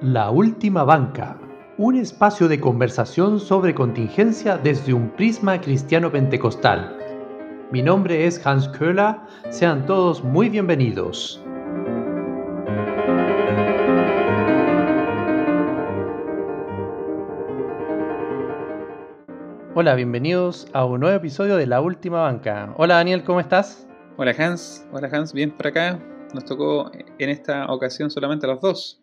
La Última Banca, un espacio de conversación sobre contingencia desde un prisma cristiano pentecostal. Mi nombre es Hans Köhler, sean todos muy bienvenidos. Hola, bienvenidos a un nuevo episodio de La Última Banca. Hola Daniel, ¿cómo estás? Hola Hans, bien por acá. Nos tocó en esta ocasión solamente los dos.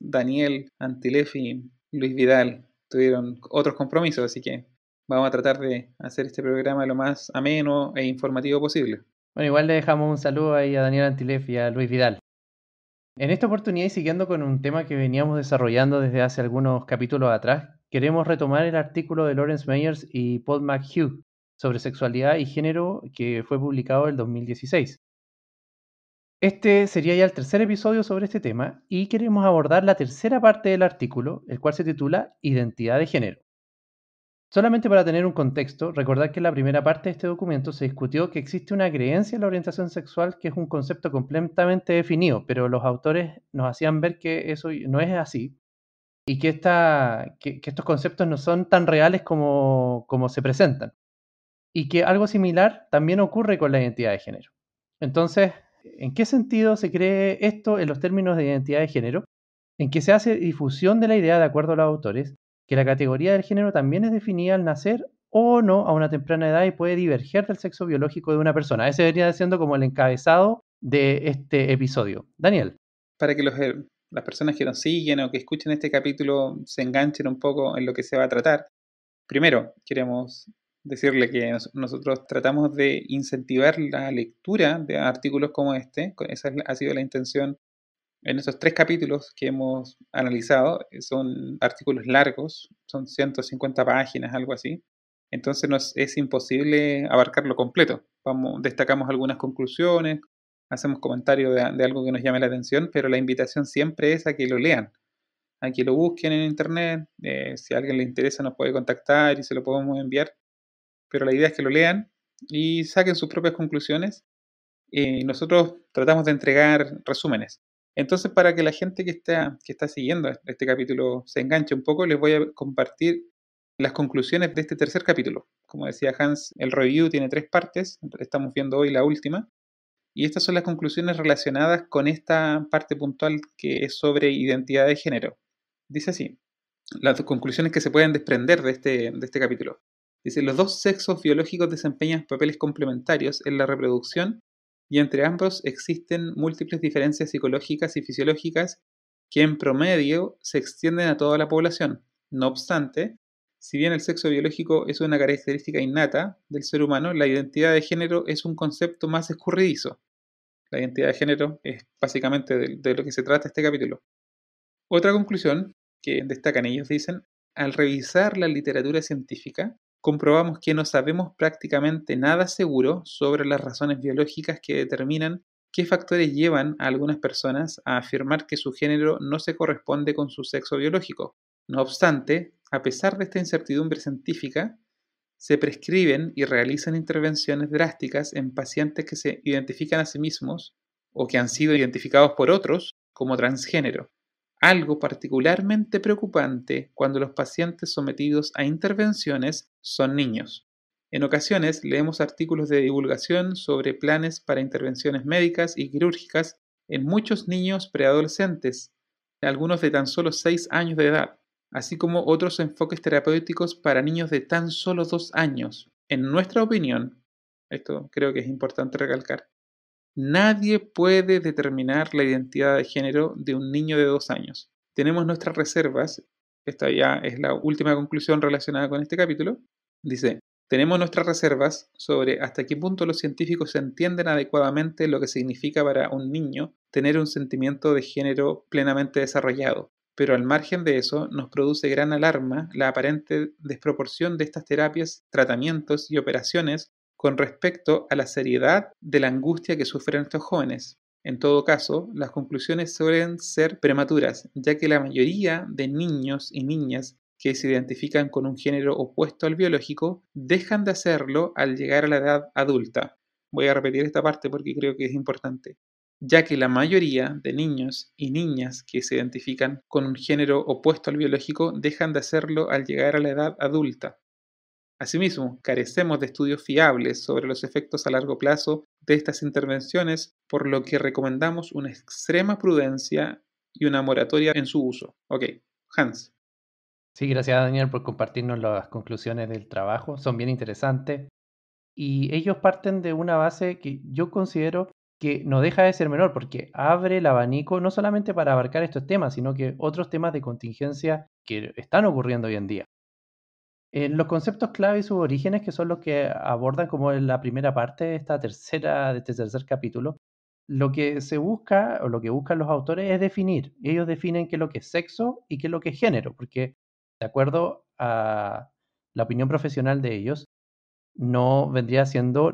Daniel Antilef y Luis Vidal tuvieron otros compromisos, así que vamos a tratar de hacer este programa lo más ameno e informativo posible. Bueno, igual le dejamos un saludo ahí a Daniel Antilef y a Luis Vidal. En esta oportunidad y siguiendo con un tema que veníamos desarrollando desde hace algunos capítulos atrás, queremos retomar el artículo de Lawrence Meyers y Paul McHugh sobre sexualidad y género que fue publicado en el 2016. Este sería ya el tercer episodio sobre este tema y queremos abordar la tercera parte del artículo, el cual se titula Identidad de género. Solamente para tener un contexto, recordar que en la primera parte de este documento se discutió que existe una creencia en la orientación sexual que es un concepto completamente definido, pero los autores nos hacían ver que eso no es así y que estos conceptos no son tan reales como se presentan, y que algo similar también ocurre con la identidad de género. Entonces, ¿en qué sentido se cree esto en los términos de identidad de género? En que se hace difusión de la idea, de acuerdo a los autores, que la categoría del género también es definida al nacer o no a una temprana edad y puede diverger del sexo biológico de una persona. Ese debería siendo como el encabezado de este episodio. Daniel. Para que las personas que nos siguen o que escuchen este capítulo se enganchen un poco en lo que se va a tratar, primero queremos decirle que nosotros tratamos de incentivar la lectura de artículos como este. Esa ha sido la intención. En esos 3 capítulos que hemos analizado, son artículos largos, son 150 páginas, algo así. Entonces nos es imposible abarcarlo completo. Destacamos algunas conclusiones, hacemos comentarios de algo que nos llame la atención, pero la invitación siempre es a que lo lean, a que lo busquen en internet. Si a alguien le interesa nos puede contactar y se lo podemos enviar, pero la idea es que lo lean y saquen sus propias conclusiones. Nosotros tratamos de entregar resúmenes. Entonces, para que la gente que está siguiendo este capítulo se enganche un poco, les voy a compartir las conclusiones de este tercer capítulo. Como decía Hans, el review tiene 3 partes, estamos viendo hoy la última, y estas son las conclusiones relacionadas con esta parte puntual que es sobre identidad de género. Dice así, las conclusiones que se pueden desprender de este capítulo. Dice, los dos sexos biológicos desempeñan papeles complementarios en la reproducción y entre ambos existen múltiples diferencias psicológicas y fisiológicas que en promedio se extienden a toda la población. No obstante, si bien el sexo biológico es una característica innata del ser humano, la identidad de género es un concepto más escurridizo. La identidad de género es básicamente de lo que se trata este capítulo. Otra conclusión que destacan ellos dicen, al revisar la literatura científica, comprobamos que no sabemos prácticamente nada seguro sobre las razones biológicas que determinan qué factores llevan a algunas personas a afirmar que su género no se corresponde con su sexo biológico. No obstante, a pesar de esta incertidumbre científica, se prescriben y realizan intervenciones drásticas en pacientes que se identifican a sí mismos o que han sido identificados por otros como transgénero. Algo particularmente preocupante cuando los pacientes sometidos a intervenciones son niños. En ocasiones leemos artículos de divulgación sobre planes para intervenciones médicas y quirúrgicas en muchos niños preadolescentes, algunos de tan solo 6 años de edad, así como otros enfoques terapéuticos para niños de tan solo 2 años. En nuestra opinión, esto creo que es importante recalcar, nadie puede determinar la identidad de género de un niño de 2 años. Tenemos nuestras reservas, esta ya es la última conclusión relacionada con este capítulo, dice, tenemos nuestras reservas sobre hasta qué punto los científicos entienden adecuadamente lo que significa para un niño tener un sentimiento de género plenamente desarrollado, pero al margen de eso nos produce gran alarma la aparente desproporción de estas terapias, tratamientos y operaciones con respecto a la seriedad de la angustia que sufren estos jóvenes. En todo caso, las conclusiones suelen ser prematuras, ya que la mayoría de niños y niñas que se identifican con un género opuesto al biológico dejan de hacerlo al llegar a la edad adulta. Voy a repetir esta parte porque creo que es importante. ya que la mayoría de niños y niñas que se identifican con un género opuesto al biológico dejan de hacerlo al llegar a la edad adulta. Asimismo, carecemos de estudios fiables sobre los efectos a largo plazo de estas intervenciones, por lo que recomendamos una extrema prudencia y una moratoria en su uso. Ok, Hans. Sí, gracias Daniel por compartirnos las conclusiones del trabajo, son bien interesantes y ellos parten de una base que yo considero que no deja de ser menor porque abre el abanico no solamente para abarcar estos temas, sino que otros temas de contingencia que están ocurriendo hoy en día. Los conceptos clave y sus orígenes, que son los que abordan como en la primera parte de este tercer capítulo, lo que se busca o lo que buscan los autores es definir. Ellos definen qué es lo que es sexo y qué es lo que es género, porque de acuerdo a la opinión profesional de ellos, no vendría siendo,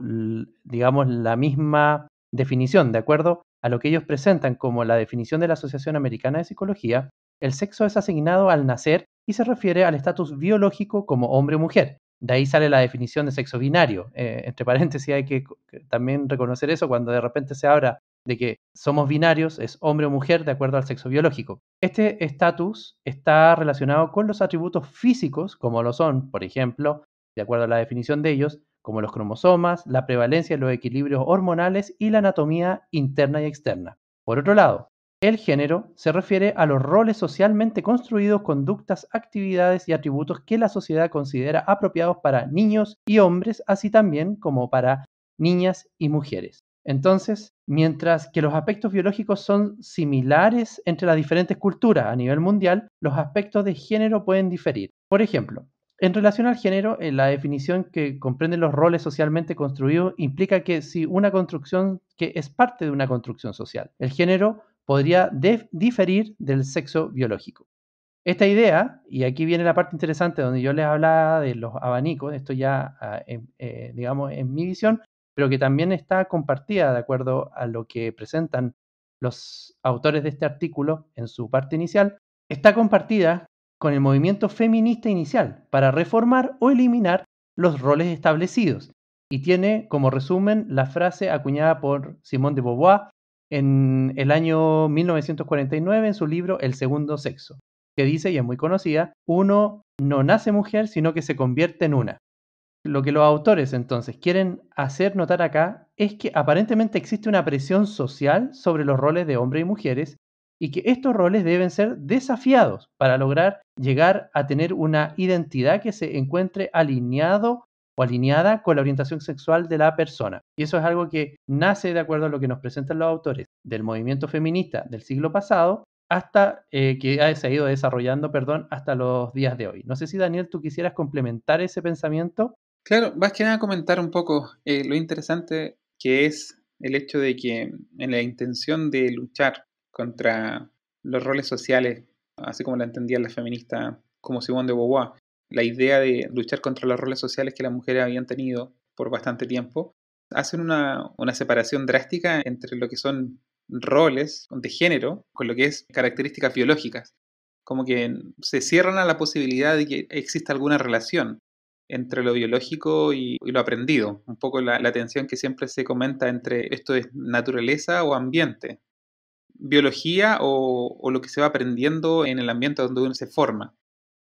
digamos, la misma definición. De acuerdo a lo que ellos presentan como la definición de la Asociación Americana de Psicología, el sexo es asignado al nacer y se refiere al estatus biológico como hombre o mujer. De ahí sale la definición de sexo binario. Entre paréntesis hay que también reconocer eso cuando de repente se habla de que somos binarios, es hombre o mujer de acuerdo al sexo biológico. Este estatus está relacionado con los atributos físicos, como lo son, por ejemplo, de acuerdo a la definición de ellos, como los cromosomas, la prevalencia de los equilibrios hormonales y la anatomía interna y externa. Por otro lado, el género se refiere a los roles socialmente construidos, conductas, actividades y atributos que la sociedad considera apropiados para niños y hombres, así también como para niñas y mujeres. Entonces, mientras que los aspectos biológicos son similares entre las diferentes culturas a nivel mundial, los aspectos de género pueden diferir. Por ejemplo, en relación al género, la definición que comprende los roles socialmente construidos implica que si una construcción que es parte de una construcción social, el género podría diferir del sexo biológico. Esta idea, y aquí viene la parte interesante donde yo les hablaba de los abanicos, esto ya, digamos, en mi visión, pero que también está compartida de acuerdo a lo que presentan los autores de este artículo en su parte inicial, está compartida con el movimiento feminista inicial para reformar o eliminar los roles establecidos y tiene como resumen la frase acuñada por Simone de Beauvoir en el año 1949 en su libro El segundo sexo, que dice, y es muy conocida, uno no nace mujer, sino que se convierte en una. Lo que los autores entonces quieren hacer notar acá es que aparentemente existe una presión social sobre los roles de hombres y mujeres y que estos roles deben ser desafiados para lograr llegar a tener una identidad que se encuentre alineado o alineada con la orientación sexual de la persona. Y eso es algo que nace de acuerdo a lo que nos presentan los autores del movimiento feminista del siglo pasado hasta que se ha ido desarrollando, perdón, hasta los días de hoy. No sé si Daniel, tú quisieras complementar ese pensamiento. Claro, más que nada comentar un poco lo interesante que es el hecho de que en la intención de luchar contra los roles sociales, así como la entendían las feministas como Simone de Beauvoir, la idea de luchar contra los roles sociales que las mujeres habían tenido por bastante tiempo, hacen una separación drástica entre lo que son roles de género con lo que es características biológicas. Como que se cierran a la posibilidad de que exista alguna relación entre lo biológico y lo aprendido. Un poco la tensión que siempre se comenta entre esto es naturaleza o ambiente, biología o lo que se va aprendiendo en el ambiente donde uno se forma.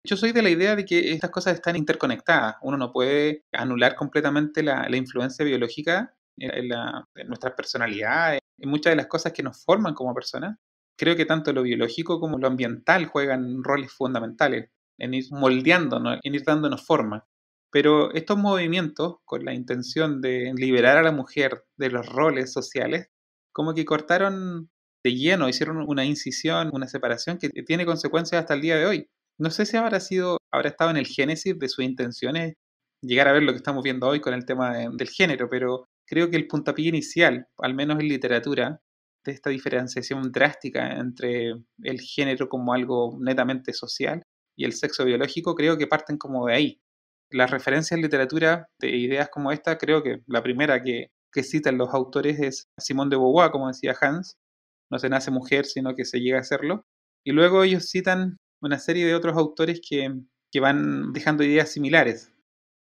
Yo soy de la idea de que estas cosas están interconectadas. Uno no puede anular completamente la influencia biológica en nuestras personalidades, en muchas de las cosas que nos forman como personas. Creo que tanto lo biológico como lo ambiental juegan roles fundamentales en ir moldeándonos, en ir dándonos forma. Pero estos movimientos, con la intención de liberar a la mujer de los roles sociales, como que cortaron de lleno, hicieron una incisión, una separación que tiene consecuencias hasta el día de hoy. No sé si habrá estado en el génesis de sus intenciones llegar a ver lo que estamos viendo hoy con el tema del género, pero creo que el puntapié inicial, al menos en literatura, de esta diferenciación drástica entre el género como algo netamente social y el sexo biológico, creo que parten como de ahí. Las referencias en literatura de ideas como esta, creo que la primera que citan los autores es Simone de Beauvoir, como decía Hans, no se nace mujer, sino que se llega a serlo. Y luego ellos citan una serie de otros autores que van dejando ideas similares.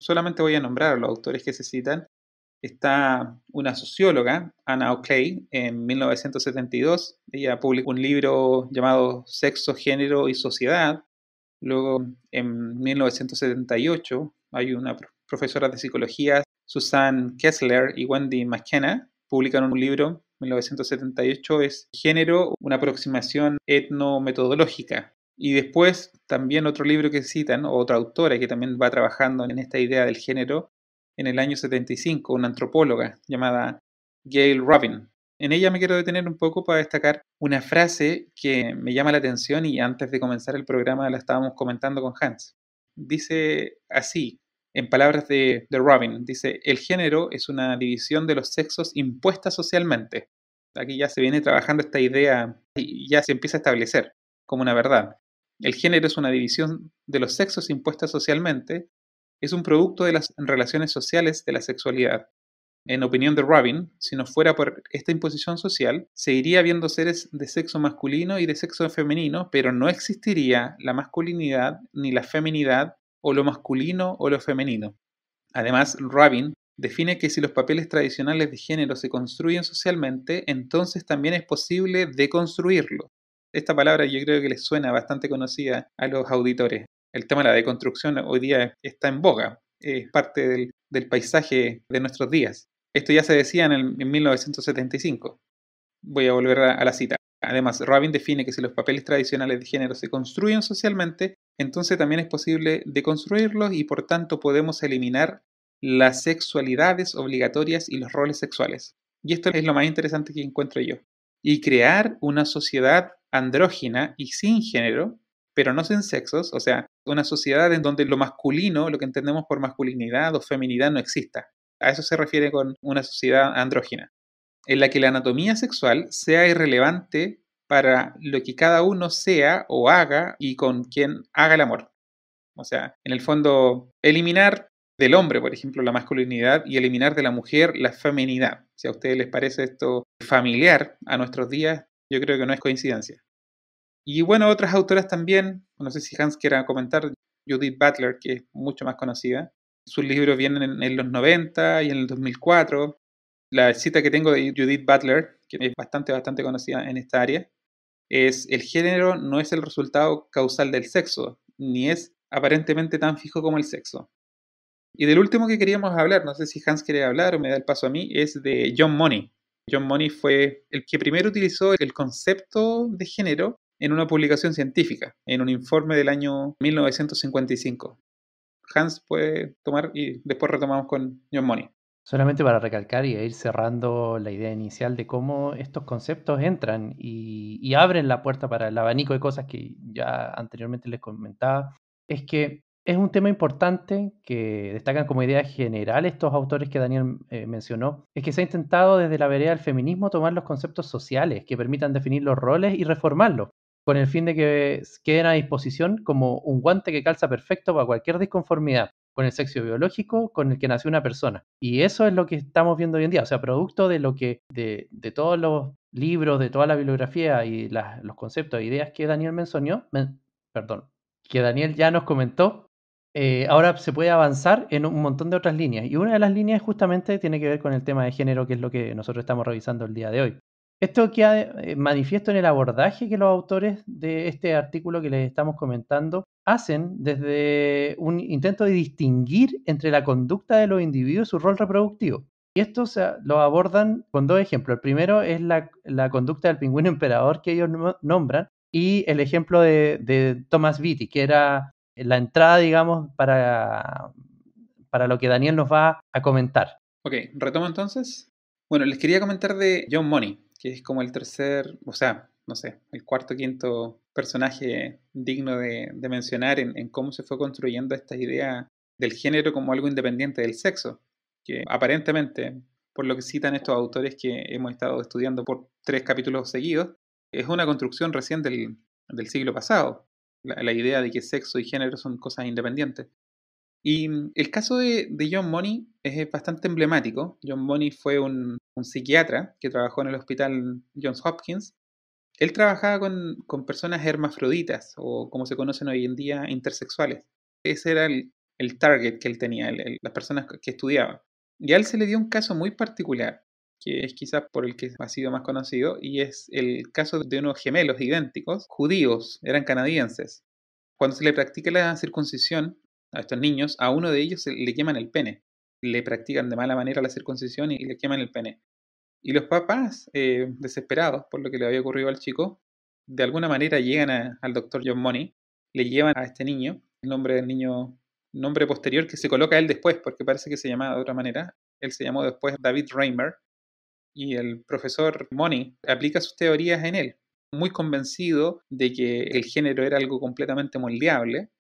Solamente voy a nombrar a los autores que se citan. está una socióloga, Anna Oakley, en 1972. Ella publicó un libro llamado Sexo, Género y Sociedad. Luego, en 1978, hay una profesora de psicología, Susan Kessler y Wendy McKenna, publican un libro, 1978, es Género, una aproximación etnometodológica. Y después también otro libro que citan, o otra autora que también va trabajando en esta idea del género, en el año 75, una antropóloga llamada Gail Rubin. En ella me quiero detener un poco para destacar una frase que me llama la atención y antes de comenzar el programa la estábamos comentando con Hans. Dice así, en palabras de Rubin, dice, el género es una división de los sexos impuesta socialmente. Aquí ya se viene trabajando esta idea y ya se empieza a establecer como una verdad. El género es una división de los sexos impuesta socialmente, es un producto de las relaciones sociales de la sexualidad. En opinión de Rubin, si no fuera por esta imposición social, seguiría habiendo seres de sexo masculino y de sexo femenino, pero no existiría la masculinidad ni la feminidad, o lo masculino o lo femenino. Además, Rubin define que si los papeles tradicionales de género se construyen socialmente, entonces también es posible deconstruirlo. Esta palabra yo creo que les suena bastante conocida a los auditores. El tema de la deconstrucción hoy día está en boga, es parte del paisaje de nuestros días. Esto ya se decía en 1975. Voy a volver a la cita. Además, Rubin define que si los papeles tradicionales de género se construyen socialmente, entonces también es posible deconstruirlos y por tanto podemos eliminar las sexualidades obligatorias y los roles sexuales. Y esto es lo más interesante que encuentro yo. Y crear una sociedad andrógina y sin género, pero no sin sexos, o sea, una sociedad en donde lo masculino, lo que entendemos por masculinidad o feminidad, no exista. A eso se refiere con una sociedad andrógina, en la que la anatomía sexual sea irrelevante para lo que cada uno sea o haga y con quien haga el amor. O sea, en el fondo, eliminar del hombre, por ejemplo, la masculinidad y eliminar de la mujer la feminidad. Si a ustedes les parece esto familiar a nuestros días, yo creo que no es coincidencia. Y bueno, otras autoras también, no sé si Hans quiera comentar, Judith Butler, que es mucho más conocida. Sus libros vienen en los 90 y en el 2004. La cita que tengo de Judith Butler, que es bastante conocida en esta área, es: el género no es el resultado causal del sexo, ni es aparentemente tan fijo como el sexo. Y del último que queríamos hablar, no sé si Hans quiere hablar o me da el paso a mí, es de John Money. John Money fue el que primero utilizó el concepto de género en una publicación científica, en un informe del año 1955. Hans puede tomar y después retomamos con John Money. Solamente para recalcar y ir cerrando la idea inicial de cómo estos conceptos entran y abren la puerta para el abanico de cosas que ya anteriormente les comentaba, es que es un tema importante que destacan como idea general estos autores que Daniel mencionó, es que se ha intentado desde la vereda del feminismo tomar los conceptos sociales que permitan definir los roles y reformarlos, con el fin de que queden a disposición como un guante que calza perfecto para cualquier disconformidad con el sexo biológico con el que nació una persona. Y eso es lo que estamos viendo hoy en día, o sea, producto de lo que, de todos los libros, de toda la bibliografía y los conceptos e ideas que Daniel que Daniel ya nos comentó, ahora se puede avanzar en un montón de otras líneas. Y una de las líneas justamente tiene que ver con el tema de género, que es lo que nosotros estamos revisando el día de hoy. Esto queda manifiesto en el abordaje que los autores de este artículo que les estamos comentando hacen desde un intento de distinguir entre la conducta de los individuos y su rol reproductivo. Y esto lo abordan con dos ejemplos. El primero es la conducta del pingüino emperador que ellos nombran, y el ejemplo de Thomas Beatty, que era la entrada, digamos, para lo que Daniel nos va a comentar. Ok, retomo entonces. Bueno, les quería comentar de John Money, que es como el tercer, o sea, no sé, el cuarto o quinto personaje digno de mencionar en cómo se fue construyendo esta idea del género como algo independiente del sexo, que aparentemente, por lo que citan estos autores que hemos estado estudiando por 3 capítulos seguidos, es una construcción recién del siglo pasado, la idea de que sexo y género son cosas independientes. Y el caso de John Money es bastante emblemático. John Money fue un psiquiatra que trabajó en el hospital Johns Hopkins. Él trabajaba con personas hermafroditas, o como se conocen hoy en día, intersexuales. Ese era el target que él tenía, las personas que estudiaba. Y a él se le dio un caso muy particular, que es quizás por el que ha sido más conocido, y es el caso de unos gemelos idénticos, judíos, eran canadienses. Cuando se le practica la circuncisión a estos niños, a uno de ellos le queman el pene. Le practican de mala manera la circuncisión y le queman el pene. Y los papás, desesperados por lo que le había ocurrido al chico, de alguna manera llegan al doctor John Money, le llevan a este niño, el nombre del niño, nombre posterior que se coloca él después, porque parece que se llamaba de otra manera. Él se llamó después David Reimer, y el profesor Money aplica sus teorías en él, muy convencido de que el género era algo completamente moldeable.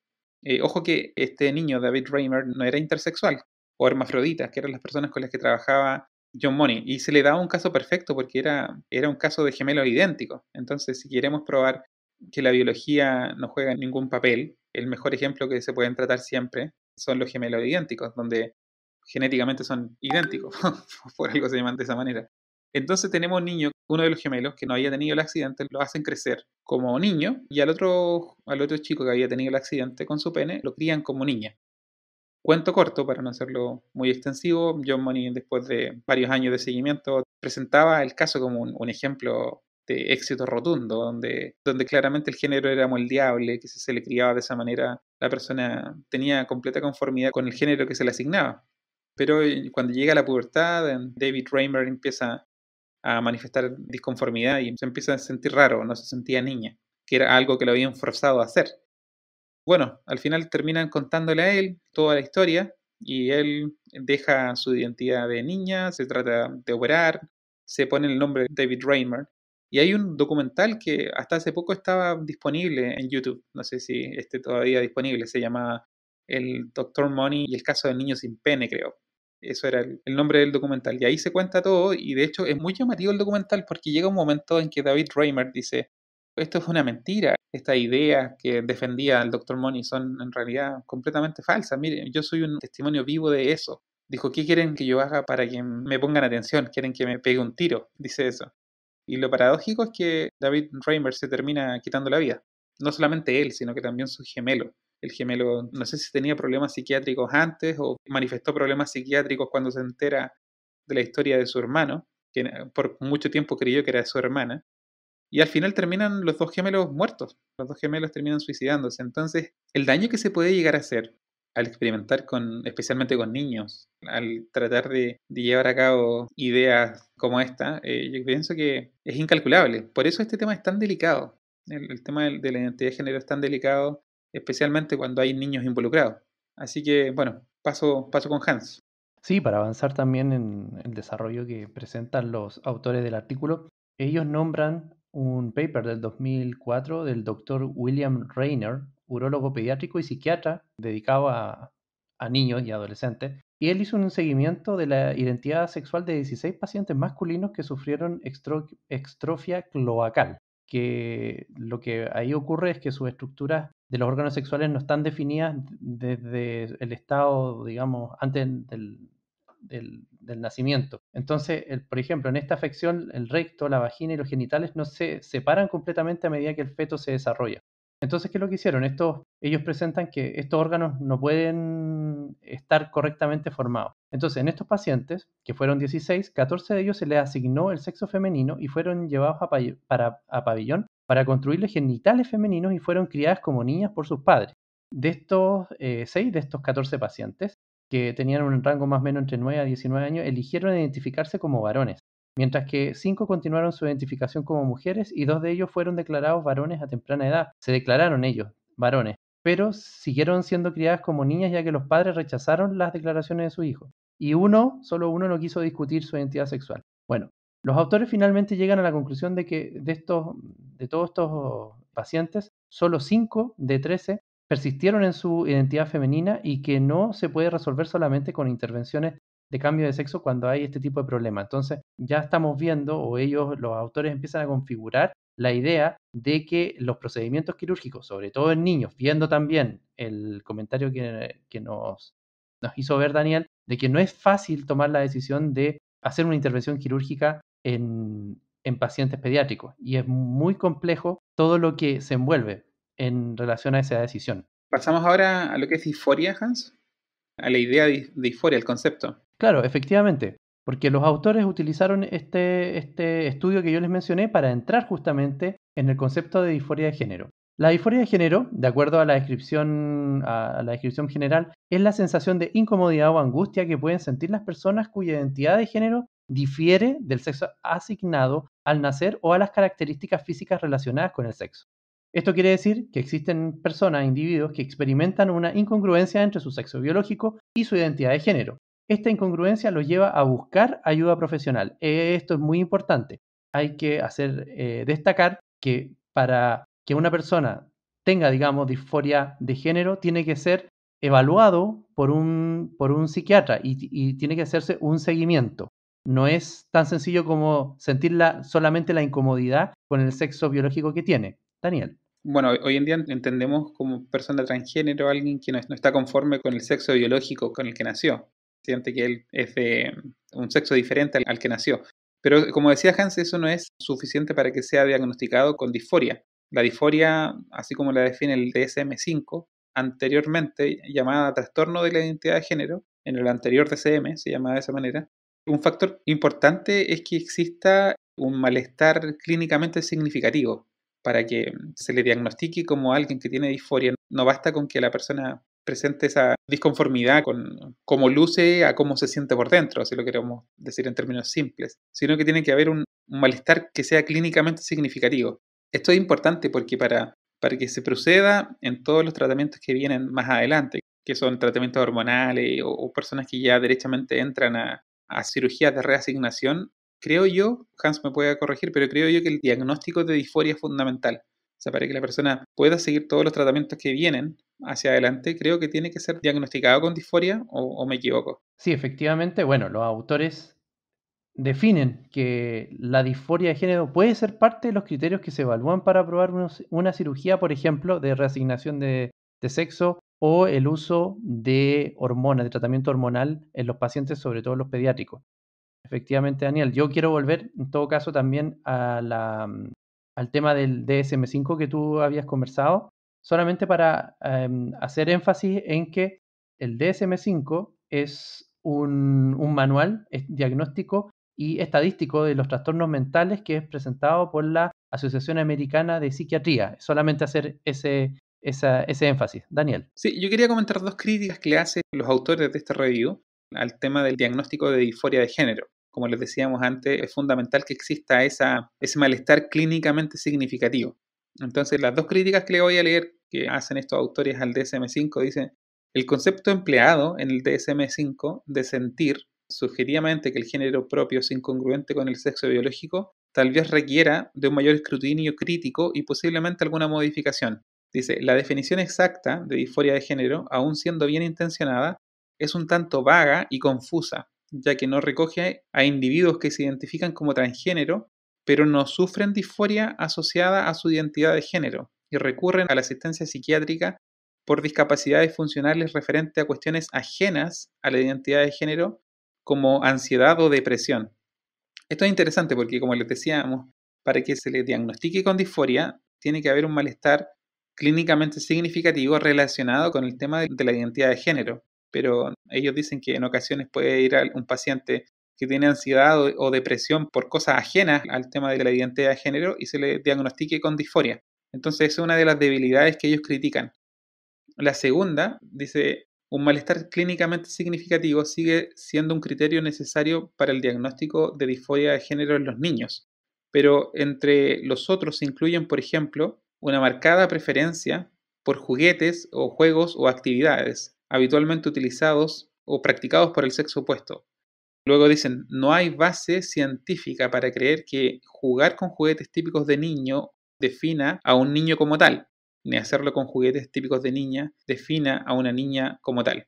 Ojo que este niño, David Reimer, no era intersexual o hermafrodita, que eran las personas con las que trabajaba John Money, y se le daba un caso perfecto porque era un caso de gemelos idénticos. Entonces, si queremos probar que la biología no juega ningún papel, el mejor ejemplo que se pueden tratar siempre son los gemelos idénticos, donde genéticamente son idénticos, por algo se llaman de esa manera. Entonces tenemos un niño, uno de los gemelos que no había tenido el accidente, lo hacen crecer como niño, y al otro chico que había tenido el accidente con su pene, lo crían como niña. Cuento corto, para no hacerlo muy extensivo, John Money, después de varios años de seguimiento, presentaba el caso como un ejemplo de éxito rotundo, donde claramente el género era moldeable, que si se le criaba de esa manera, la persona tenía completa conformidad con el género que se le asignaba. Pero cuando llega la pubertad, David Reimer empieza a manifestar disconformidad y se empieza a sentir raro, no se sentía niña, que era algo que lo habían forzado a hacer. Bueno, al final terminan contándole a él toda la historia y él deja su identidad de niña, se trata de operar, se pone el nombre de David Reimer. Y hay un documental que hasta hace poco estaba disponible en YouTube, no sé si esté todavía disponible, se llama El Dr. Money y el caso del niño sin pene, creo. Eso era el nombre del documental. Y ahí se cuenta todo y de hecho es muy llamativo el documental porque llega un momento en que David Reimer dice, esto es una mentira, estas ideas que defendía el Dr. Money son en realidad completamente falsas. Miren, yo soy un testimonio vivo de eso. Dijo, ¿qué quieren que yo haga para que me pongan atención? ¿Quieren que me pegue un tiro? Dice eso. Y lo paradójico es que David Reimer se termina quitando la vida. No solamente él, sino que también su gemelo. El gemelo, no sé si tenía problemas psiquiátricos antes o manifestó problemas psiquiátricos cuando se entera de la historia de su hermano, que por mucho tiempo creyó que era su hermana. Y al final terminan los dos gemelos muertos, los dos gemelos terminan suicidándose. Entonces, el daño que se puede llegar a hacer al experimentar especialmente con niños, al tratar de llevar a cabo ideas como esta, yo pienso que es incalculable. Por eso este tema es tan delicado. El tema de la identidad de género es tan delicado, especialmente cuando hay niños involucrados. Así que, bueno, paso con Hans. Sí, para avanzar también en el desarrollo que presentan los autores del artículo, ellos nombran un paper del 2004 del doctor William Rayner, urólogo pediátrico y psiquiatra dedicado a niños y adolescentes, y él hizo un seguimiento de la identidad sexual de 16 pacientes masculinos que sufrieron extrofia cloacal, que lo que ahí ocurre es que sus estructuras de los órganos sexuales no están definidas desde el estado, digamos, antes del nacimiento. Entonces, por ejemplo, en esta afección, el recto, la vagina y los genitales no se separan completamente a medida que el feto se desarrolla. Entonces, ¿qué es lo que hicieron? Ellos presentan que estos órganos no pueden estar correctamente formados. Entonces, en estos pacientes, que fueron 16, 14 de ellos se les asignó el sexo femenino y fueron llevados a pabellón para construirles genitales femeninos y fueron criadas como niñas por sus padres. De estos 6 de estos 14 pacientes, que tenían un rango más o menos entre 9 a 19 años, eligieron identificarse como varones, mientras que 5 continuaron su identificación como mujeres y 2 de ellos fueron declarados varones a temprana edad. Se declararon ellos varones, pero siguieron siendo criadas como niñas ya que los padres rechazaron las declaraciones de su hijo. Y solo uno no quiso discutir su identidad sexual. Bueno, los autores finalmente llegan a la conclusión de que de todos estos pacientes, solo 5 de 13 persistieron en su identidad femenina y que no se puede resolver solamente con intervenciones de cambio de sexo cuando hay este tipo de problema. Entonces ya estamos viendo, o los autores empiezan a configurar la idea de que los procedimientos quirúrgicos, sobre todo en niños, viendo también el comentario que nos hizo ver Daniel, de que no es fácil tomar la decisión de hacer una intervención quirúrgica en pacientes pediátricos y es muy complejo todo lo que se envuelve en relación a esa decisión. Pasamos ahora a lo que es disforia, Hans, a la idea de disforia, el concepto. Claro, efectivamente, porque los autores utilizaron este estudio que yo les mencioné para entrar justamente en el concepto de disforia de género. La disforia de género, de acuerdo a la descripción general, es la sensación de incomodidad o angustia que pueden sentir las personas cuya identidad de género difiere del sexo asignado al nacer o a las características físicas relacionadas con el sexo. Esto quiere decir que existen personas, individuos, que experimentan una incongruencia entre su sexo biológico y su identidad de género. Esta incongruencia los lleva a buscar ayuda profesional. Esto es muy importante. Hay que destacar que para que una persona tenga, digamos, disforia de género, tiene que ser evaluado por un psiquiatra y tiene que hacerse un seguimiento. No es tan sencillo como sentir solamente la incomodidad con el sexo biológico que tiene. Daniel. Bueno, hoy en día entendemos como persona transgénero a alguien que no está conforme con el sexo biológico con el que nació. Siente que él es de un sexo diferente al que nació. Pero como decía Hans, eso no es suficiente para que sea diagnosticado con disforia. La disforia, así como la define el DSM-5, anteriormente llamada trastorno de la identidad de género, en el anterior DSM se llamaba de esa manera, un factor importante es que exista un malestar clínicamente significativo para que se le diagnostique como alguien que tiene disforia. No basta con que la persona presente esa disconformidad con cómo luce a cómo se siente por dentro, si lo queremos decir en términos simples, sino que tiene que haber un malestar que sea clínicamente significativo. Esto es importante porque para que se proceda en todos los tratamientos que vienen más adelante, que son tratamientos hormonales o personas que ya derechamente entran a cirugías de reasignación, creo yo, Hans me puede corregir, pero creo yo que el diagnóstico de disforia es fundamental. O sea, para que la persona pueda seguir todos los tratamientos que vienen hacia adelante, creo que tiene que ser diagnosticado con disforia o me equivoco. Sí, efectivamente, bueno, los autores definen que la disforia de género puede ser parte de los criterios que se evalúan para aprobar una cirugía, por ejemplo, de reasignación de sexo o el uso de hormonas, de tratamiento hormonal en los pacientes, sobre todo los pediátricos. Efectivamente, Daniel, yo quiero volver en todo caso también al tema del DSM-5 que tú habías conversado, solamente para hacer énfasis en que el DSM-5 es un manual diagnóstico y estadístico de los trastornos mentales que es presentado por la Asociación Americana de Psiquiatría. Solamente hacer ese énfasis. Daniel. Sí, yo quería comentar dos críticas que le hacen los autores de este review al tema del diagnóstico de disforia de género. Como les decíamos antes, es fundamental que exista ese malestar clínicamente significativo. Entonces, las dos críticas que le voy a leer que hacen estos autores al DSM-5 dicen, el concepto empleado en el DSM-5 de sentir subjetivamente que el género propio es incongruente con el sexo biológico, tal vez requiera de un mayor escrutinio crítico y posiblemente alguna modificación. Dice, la definición exacta de disforia de género, aun siendo bien intencionada, es un tanto vaga y confusa, ya que no recoge a individuos que se identifican como transgénero, pero no sufren disforia asociada a su identidad de género y recurren a la asistencia psiquiátrica por discapacidades funcionales referentes a cuestiones ajenas a la identidad de género, como ansiedad o depresión. Esto es interesante porque, como les decíamos, para que se le diagnostique con disforia, tiene que haber un malestar clínicamente significativo relacionado con el tema de la identidad de género. Pero ellos dicen que en ocasiones puede ir a un paciente que tiene ansiedad o depresión por cosas ajenas al tema de la identidad de género y se le diagnostique con disforia. Entonces, es una de las debilidades que ellos critican. La segunda dice, un malestar clínicamente significativo sigue siendo un criterio necesario para el diagnóstico de disforia de género en los niños, pero entre los otros se incluyen, por ejemplo, una marcada preferencia por juguetes o juegos o actividades habitualmente utilizados o practicados por el sexo opuesto. Luego dicen, no hay base científica para creer que jugar con juguetes típicos de niño defina a un niño como tal, ni hacerlo con juguetes típicos de niña defina a una niña como tal.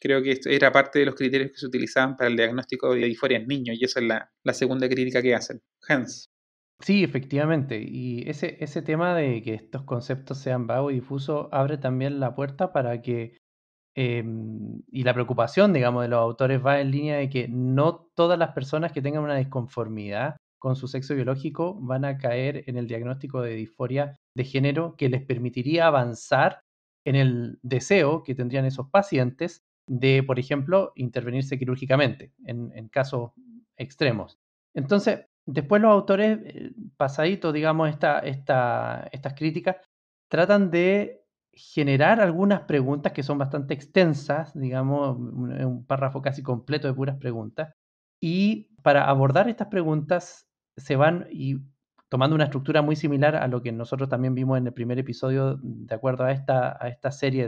Creo que esto era parte de los criterios que se utilizaban para el diagnóstico de disforia en niños, y esa es la segunda crítica que hacen. Hans. Sí, efectivamente. Y ese tema de que estos conceptos sean vagos y difusos abre también la puerta para que, y la preocupación, digamos, de los autores va en línea de que no todas las personas que tengan una disconformidad con su sexo biológico van a caer en el diagnóstico de disforia de género que les permitiría avanzar en el deseo que tendrían esos pacientes de, por ejemplo, intervenirse quirúrgicamente en casos extremos. Entonces, después los autores, pasadito, digamos, estas críticas, tratan de generar algunas preguntas que son bastante extensas, digamos, un párrafo casi completo de puras preguntas, y para abordar estas preguntas se van y tomando una estructura muy similar a lo que nosotros también vimos en el primer episodio, de acuerdo a esta serie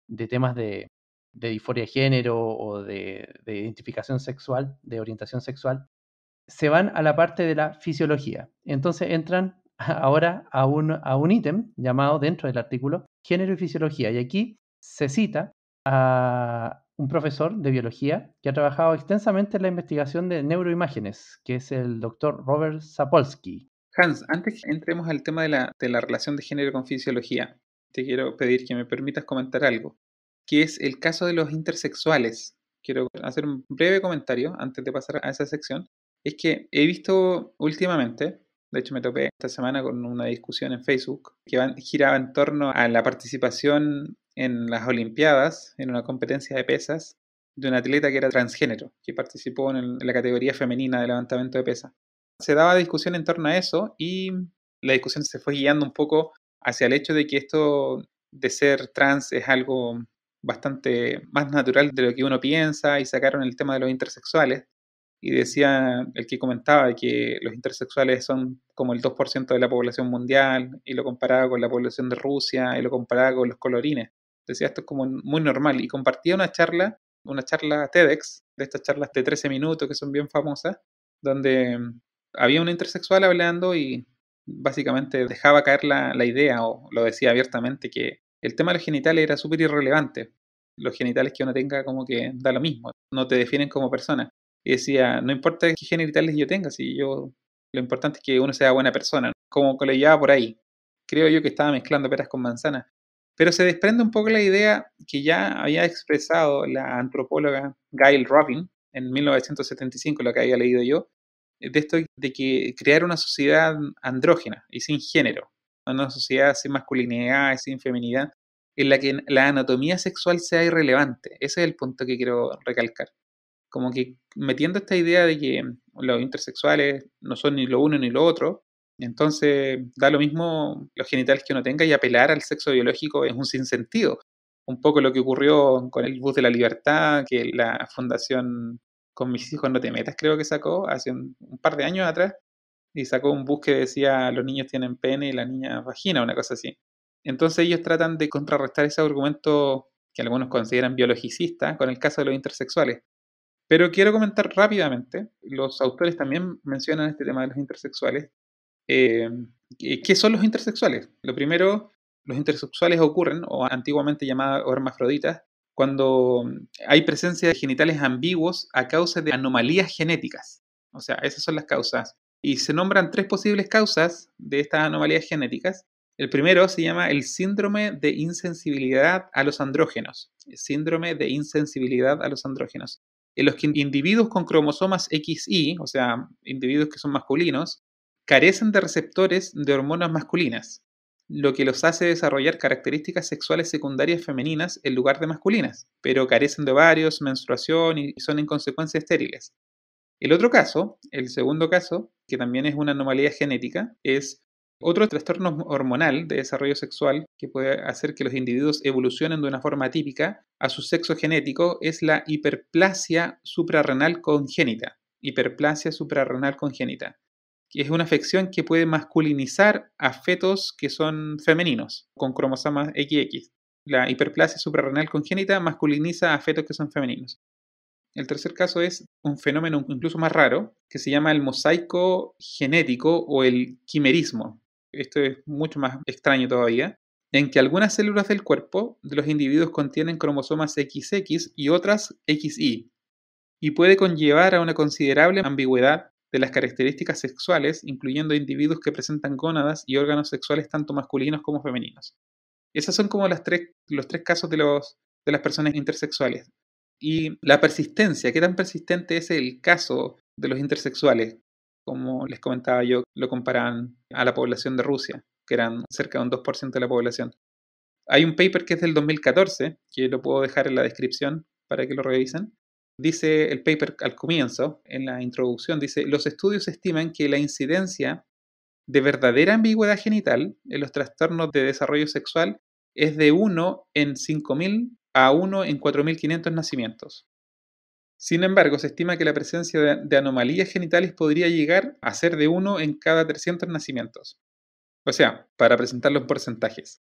de temas de disforia de género o de identificación sexual, de orientación sexual, se van a la parte de la fisiología. Entonces entran ahora a un ítem llamado dentro del artículo género y fisiología. Y aquí se cita a un profesor de biología que ha trabajado extensamente en la investigación de neuroimágenes, que es el doctor Robert Sapolsky. Hans, antes que entremos al tema de la relación de género con fisiología, te quiero pedir que me permitas comentar algo, que es el caso de los intersexuales. Quiero hacer un breve comentario antes de pasar a esa sección. Es que he visto últimamente, de hecho me topé esta semana con una discusión en Facebook que giraba en torno a la participación en las Olimpiadas, en una competencia de pesas, de un atleta que era transgénero, que participó en la categoría femenina de levantamiento de pesas. Se daba discusión en torno a eso y la discusión se fue guiando un poco hacia el hecho de que esto de ser trans es algo bastante más natural de lo que uno piensa, y sacaron el tema de los intersexuales y decía el que comentaba que los intersexuales son como el 2% de la población mundial, y lo comparaba con la población de Rusia y lo comparaba con los colorines. Decía esto es como muy normal, y compartía una charla TEDx, de estas charlas de 13 minutos que son bien famosas, donde había un intersexual hablando y básicamente dejaba caer la idea, o lo decía abiertamente, que el tema de los genitales era súper irrelevante. Los genitales que uno tenga como que da lo mismo, no te definen como persona. Y decía, no importa qué genitales yo tenga, lo importante es que uno sea buena persona, como que lo llevaba por ahí. Creo yo que estaba mezclando peras con manzanas. Pero se desprende un poco la idea que ya había expresado la antropóloga Gail Rubin en 1975, lo que había leído yo, de esto de que crear una sociedad andrógena y sin género, una sociedad sin masculinidad y sin feminidad, en la que la anatomía sexual sea irrelevante. Ese es el punto que quiero recalcar. Como que metiendo esta idea de que los intersexuales no son ni lo uno ni lo otro, entonces da lo mismo los genitales que uno tenga, y apelar al sexo biológico es un sinsentido. Un poco lo que ocurrió con el bus de la libertad, que la fundación Con mis hijos no te metas, creo que sacó hace un par de años atrás, y sacó un bus que decía los niños tienen pene y las niñas vagina, una cosa así. Entonces ellos tratan de contrarrestar ese argumento que algunos consideran biologicista con el caso de los intersexuales. Pero quiero comentar rápidamente, los autores también mencionan este tema de los intersexuales. ¿Qué son los intersexuales? Lo primero, los intersexuales ocurren, o antiguamente llamadas hermafroditas, cuando hay presencia de genitales ambiguos a causa de anomalías genéticas. O sea, esas son las causas. Y se nombran 3 posibles causas de estas anomalías genéticas. El primero se llama el síndrome de insensibilidad a los andrógenos. El síndrome de insensibilidad a los andrógenos. En los que individuos con cromosomas XY, o sea, individuos que son masculinos, carecen de receptores de hormonas masculinas, lo que los hace desarrollar características sexuales secundarias femeninas en lugar de masculinas, pero carecen de ovarios, menstruación y son en consecuencia estériles. El otro caso, el segundo caso, que también es una anomalía genética, es otro trastorno hormonal de desarrollo sexual que puede hacer que los individuos evolucionen de una forma atípica a su sexo genético, es la hiperplasia suprarrenal congénita. Hiperplasia suprarrenal congénita, que es una afección que puede masculinizar a fetos que son femeninos, con cromosomas XX. La hiperplasia suprarrenal congénita masculiniza a fetos que son femeninos. El tercer caso es un fenómeno incluso más raro, que se llama el mosaico genético o el quimerismo. Esto es mucho más extraño todavía, en que algunas células del cuerpo de los individuos contienen cromosomas XX y otras XY, y puede conllevar a una considerable ambigüedad de las características sexuales, incluyendo individuos que presentan gónadas y órganos sexuales tanto masculinos como femeninos. Esos son como los tres casos de las personas intersexuales. Y la persistencia, ¿qué tan persistente es el caso de los intersexuales? Como les comentaba yo, lo comparan a la población de Rusia, que eran cerca de un 2% de la población. Hay un paper que es del 2014, que lo puedo dejar en la descripción, para que lo revisen. Dice el paper al comienzo, en la introducción, dice: los estudios estiman que la incidencia de verdadera ambigüedad genital en los trastornos de desarrollo sexual es de 1 en 5.000 a 1 en 4.500 nacimientos. Sin embargo, se estima que la presencia de anomalías genitales podría llegar a ser de 1 en cada 300 nacimientos. O sea, para presentarlo en porcentajes,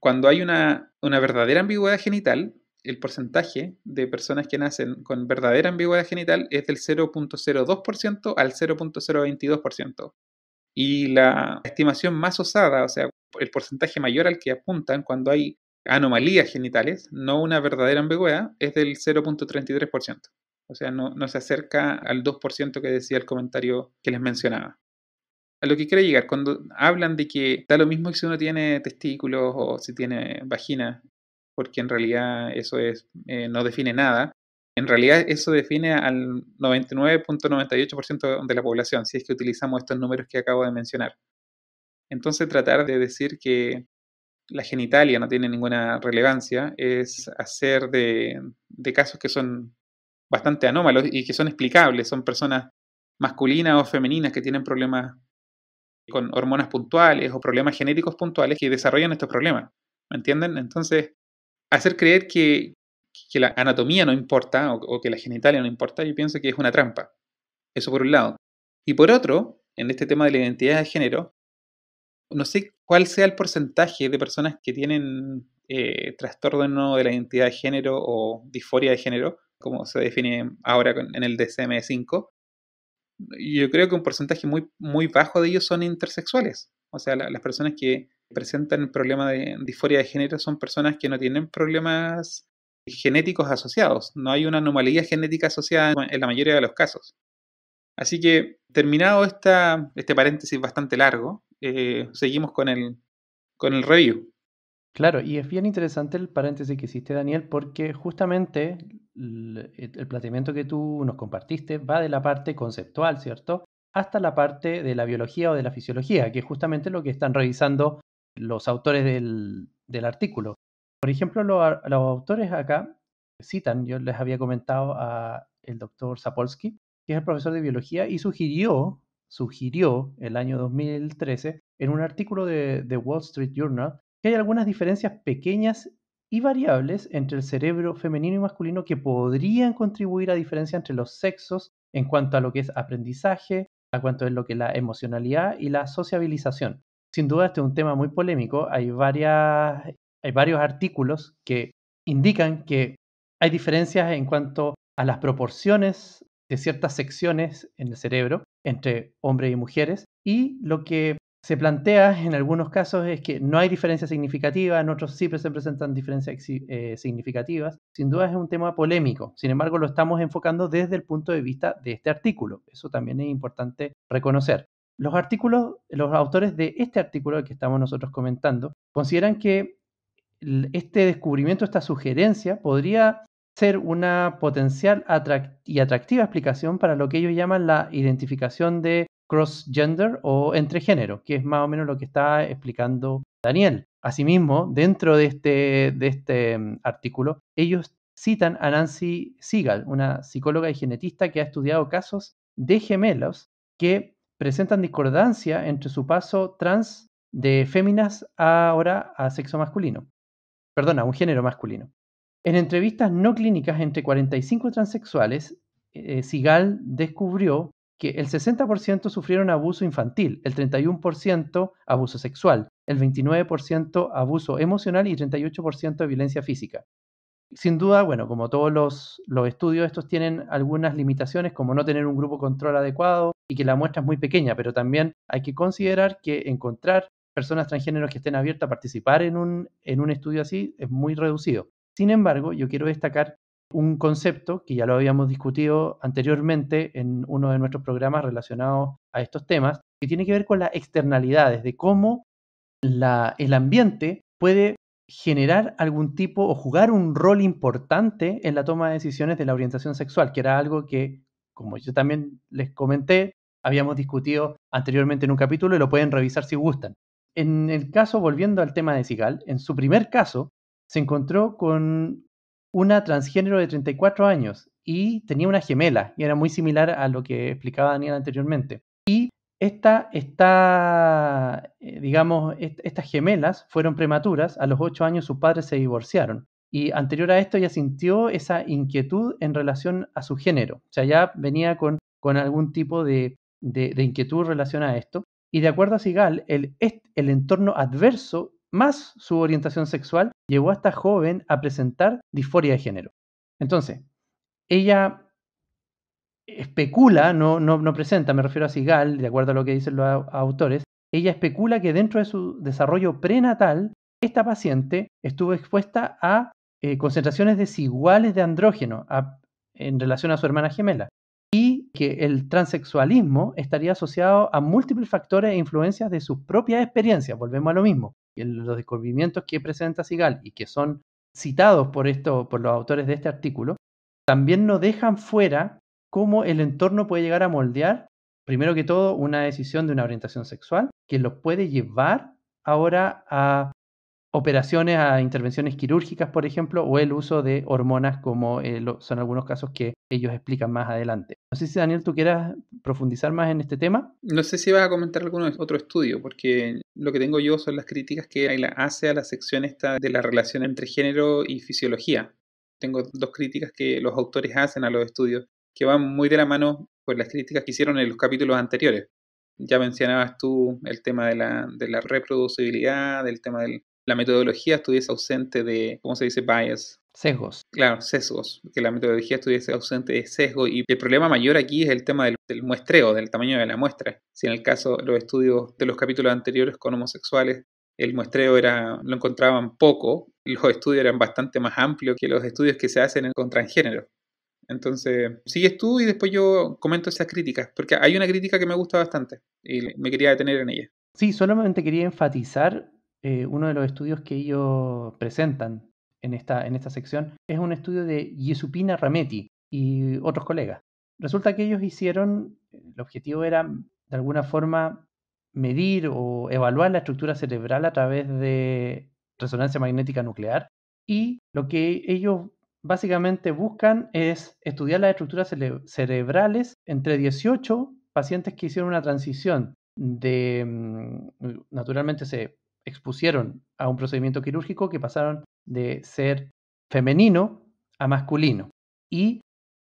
cuando hay una verdadera ambigüedad genital, el porcentaje de personas que nacen con verdadera ambigüedad genital es del 0.02% al 0.022%. Y la estimación más osada, o sea, el porcentaje mayor al que apuntan cuando hay anomalías genitales, no una verdadera ambigüedad, es del 0.33%. O sea, no se acerca al 2% que decía el comentario que les mencionaba. A lo que quiero llegar, cuando hablan de que da lo mismo si uno tiene testículos o si tiene vagina, porque en realidad eso no define nada, en realidad eso define al 99.98% de la población, si es que utilizamos estos números que acabo de mencionar. Entonces tratar de decir que la genitalia no tiene ninguna relevancia es hacer de casos que son bastante anómalos y que son explicables, son personas masculinas o femeninas que tienen problemas con hormonas puntuales o problemas genéticos puntuales que desarrollan estos problemas, ¿me entienden? Entonces, hacer creer que la anatomía no importa o que la genitalia no importa, yo pienso que es una trampa. Eso por un lado. Y por otro, en este tema de la identidad de género, no sé cuál sea el porcentaje de personas que tienen trastorno de la identidad de género o disforia de género, como se define ahora en el DSM-5. Yo creo que un porcentaje muy, muy bajo de ellos son intersexuales. O sea, las personas que presentan el problema de disforia de género son personas que no tienen problemas genéticos asociados. No hay una anomalía genética asociada en la mayoría de los casos. Así que, terminado este paréntesis bastante largo, seguimos con el review. Claro, y es bien interesante el paréntesis que hiciste, Daniel, porque justamente el planteamiento que tú nos compartiste va de la parte conceptual, ¿cierto? Hasta la parte de la biología o de la fisiología, que es justamente lo que están revisando los autores del artículo. Por ejemplo, los autores acá citan, yo les había comentado a el doctor Sapolsky, que es el profesor de biología, y sugirió el año 2013 en un artículo de Wall Street Journal que hay algunas diferencias pequeñas y variables entre el cerebro femenino y masculino que podrían contribuir a diferencias entre los sexos en cuanto a lo que es aprendizaje, a cuanto a lo que es la emocionalidad y la sociabilización. Sin duda este es un tema muy polémico, hay varios artículos que indican que hay diferencias en cuanto a las proporciones de ciertas secciones en el cerebro entre hombres y mujeres, y lo que se plantea en algunos casos es que no hay diferencias significativas, en otros sí se presentan diferencias significativas. Sin duda es un tema polémico, sin embargo lo estamos enfocando desde el punto de vista de este artículo. Eso también es importante reconocer. Los autores de este artículo que estamos nosotros comentando, consideran que este descubrimiento, esta sugerencia, podría ser una potencial y atractiva explicación para lo que ellos llaman la identificación de cross-gender o entre género, que es más o menos lo que está explicando Daniel. Asimismo, dentro de este artículo, ellos citan a Nancy Segal, una psicóloga y genetista que ha estudiado casos de gemelos que presentan discordancia entre su paso trans de féminas ahora a sexo masculino. Perdón, a un género masculino. En entrevistas no clínicas entre 45 transexuales, Segal descubrió que el 60% sufrieron abuso infantil, el 31% abuso sexual, el 29% abuso emocional y 38% de violencia física. Sin duda, bueno, como todos los estudios, estos tienen algunas limitaciones, como no tener un grupo control adecuado y que la muestra es muy pequeña, pero también hay que considerar que encontrar personas transgéneros que estén abiertas a participar en un estudio así es muy reducido. Sin embargo, yo quiero destacar un concepto que ya lo habíamos discutido anteriormente en uno de nuestros programas relacionados a estos temas, que tiene que ver con las externalidades, de cómo el ambiente puede generar algún tipo o jugar un rol importante en la toma de decisiones de la orientación sexual, que era algo que, como yo también les comenté, habíamos discutido anteriormente en un capítulo y lo pueden revisar si gustan. En el caso, volviendo al tema de Segal, en su primer caso, se encontró con una transgénero de 34 años y tenía una gemela, y era muy similar a lo que explicaba Daniel anteriormente. Y estas gemelas fueron prematuras. A los 8 años sus padres se divorciaron. Y anterior a esto ella sintió esa inquietud en relación a su género. O sea, ya venía con algún tipo de inquietud relacionada a esto. Y de acuerdo a Sigal, el entorno adverso más su orientación sexual llevó a esta joven a presentar disforia de género. Entonces, ella especula, no presenta, me refiero a Sigal, de acuerdo a lo que dicen los autores, ella especula que dentro de su desarrollo prenatal, esta paciente estuvo expuesta a concentraciones desiguales de andrógeno en relación a su hermana gemela, y que el transexualismo estaría asociado a múltiples factores e influencias de sus propias experiencias. Volvemos a lo mismo. Los descubrimientos que presenta Sigal y que son citados por los autores de este artículo, también no dejan fuera cómo el entorno puede llegar a moldear, primero que todo, una decisión de una orientación sexual que los puede llevar ahora a operaciones, a intervenciones quirúrgicas, por ejemplo, o el uso de hormonas, como son algunos casos que ellos explican más adelante. No sé si, Daniel, tú quieras profundizar más en este tema. No sé si vas a comentar algún otro estudio, porque lo que tengo yo son las críticas que hace a la sección esta de la relación entre género y fisiología. Tengo dos críticas que los autores hacen a los estudios, que van muy de la mano con las críticas que hicieron en los capítulos anteriores. Ya mencionabas tú el tema de la reproducibilidad, del tema de la metodología estuviese ausente de, ¿cómo se dice? Bias. Sesgos. Claro, sesgos, que la metodología estuviese ausente de sesgo, y el problema mayor aquí es el tema del muestreo, del tamaño de la muestra. Si en el caso de los estudios de los capítulos anteriores con homosexuales, el muestreo lo encontraban poco, los estudios eran bastante más amplios que los estudios que se hacen con transgénero. Entonces, sigues tú y después yo comento esas críticas, porque hay una crítica que me gusta bastante y me quería detener en ella. Sí, solamente quería enfatizar uno de los estudios que ellos presentan en esta sección. Es un estudio de Yesupina Rametti y otros colegas. Resulta que ellos el objetivo era de alguna forma medir o evaluar la estructura cerebral a través de resonancia magnética nuclear, y lo que ellos básicamente buscan es estudiar las estructuras cerebrales entre 18 pacientes que hicieron una transición naturalmente se expusieron a un procedimiento quirúrgico, que pasaron de ser femenino a masculino. Y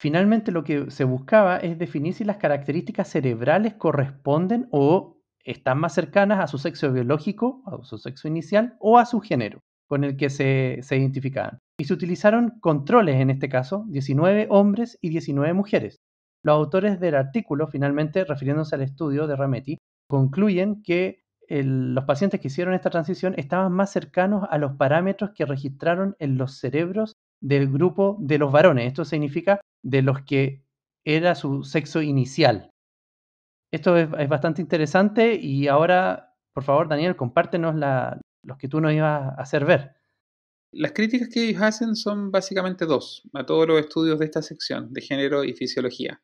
finalmente lo que se buscaba es definir si las características cerebrales corresponden o están más cercanas a su sexo biológico, a su sexo inicial, o a su género con el que se identificaban. Y se utilizaron controles, en este caso, 19 hombres y 19 mujeres. Los autores del artículo, finalmente, refiriéndose al estudio de Rametti, concluyen que los pacientes que hicieron esta transición estaban más cercanos a los parámetros que registraron en los cerebros del grupo de los varones. Esto significa de los que era su sexo inicial. Esto es bastante interesante, y ahora, por favor, Daniel, compártenos los que tú nos ibas a hacer ver. Las críticas que ellos hacen son básicamente dos a todos los estudios de esta sección de género y fisiología.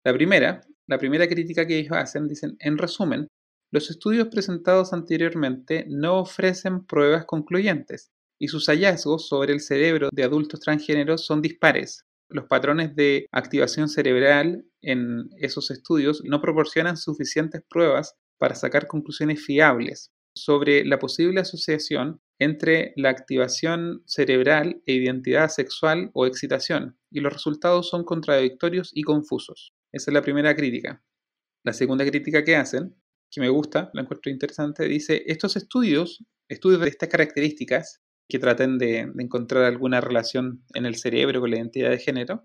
La primera crítica que ellos hacen, dicen: en resumen, los estudios presentados anteriormente no ofrecen pruebas concluyentes y sus hallazgos sobre el cerebro de adultos transgéneros son dispares. Los patrones de activación cerebral en esos estudios no proporcionan suficientes pruebas para sacar conclusiones fiables sobre la posible asociación entre la activación cerebral e identidad sexual o excitación, y los resultados son contradictorios y confusos. Esa es la primera crítica. La segunda crítica que hacen, que me gusta, la encuentro interesante, dice: estos estudios de estas características que traten de encontrar alguna relación en el cerebro con la identidad de género,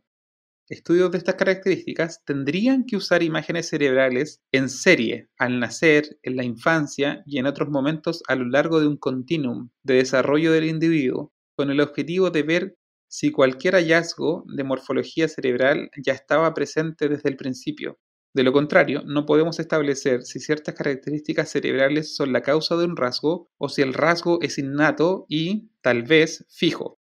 estudios de estas características tendrían que usar imágenes cerebrales en serie al nacer, en la infancia y en otros momentos a lo largo de un continuum de desarrollo del individuo, con el objetivo de ver si cualquier hallazgo de morfología cerebral ya estaba presente desde el principio. De lo contrario, no podemos establecer si ciertas características cerebrales son la causa de un rasgo o si el rasgo es innato y, tal vez, fijo.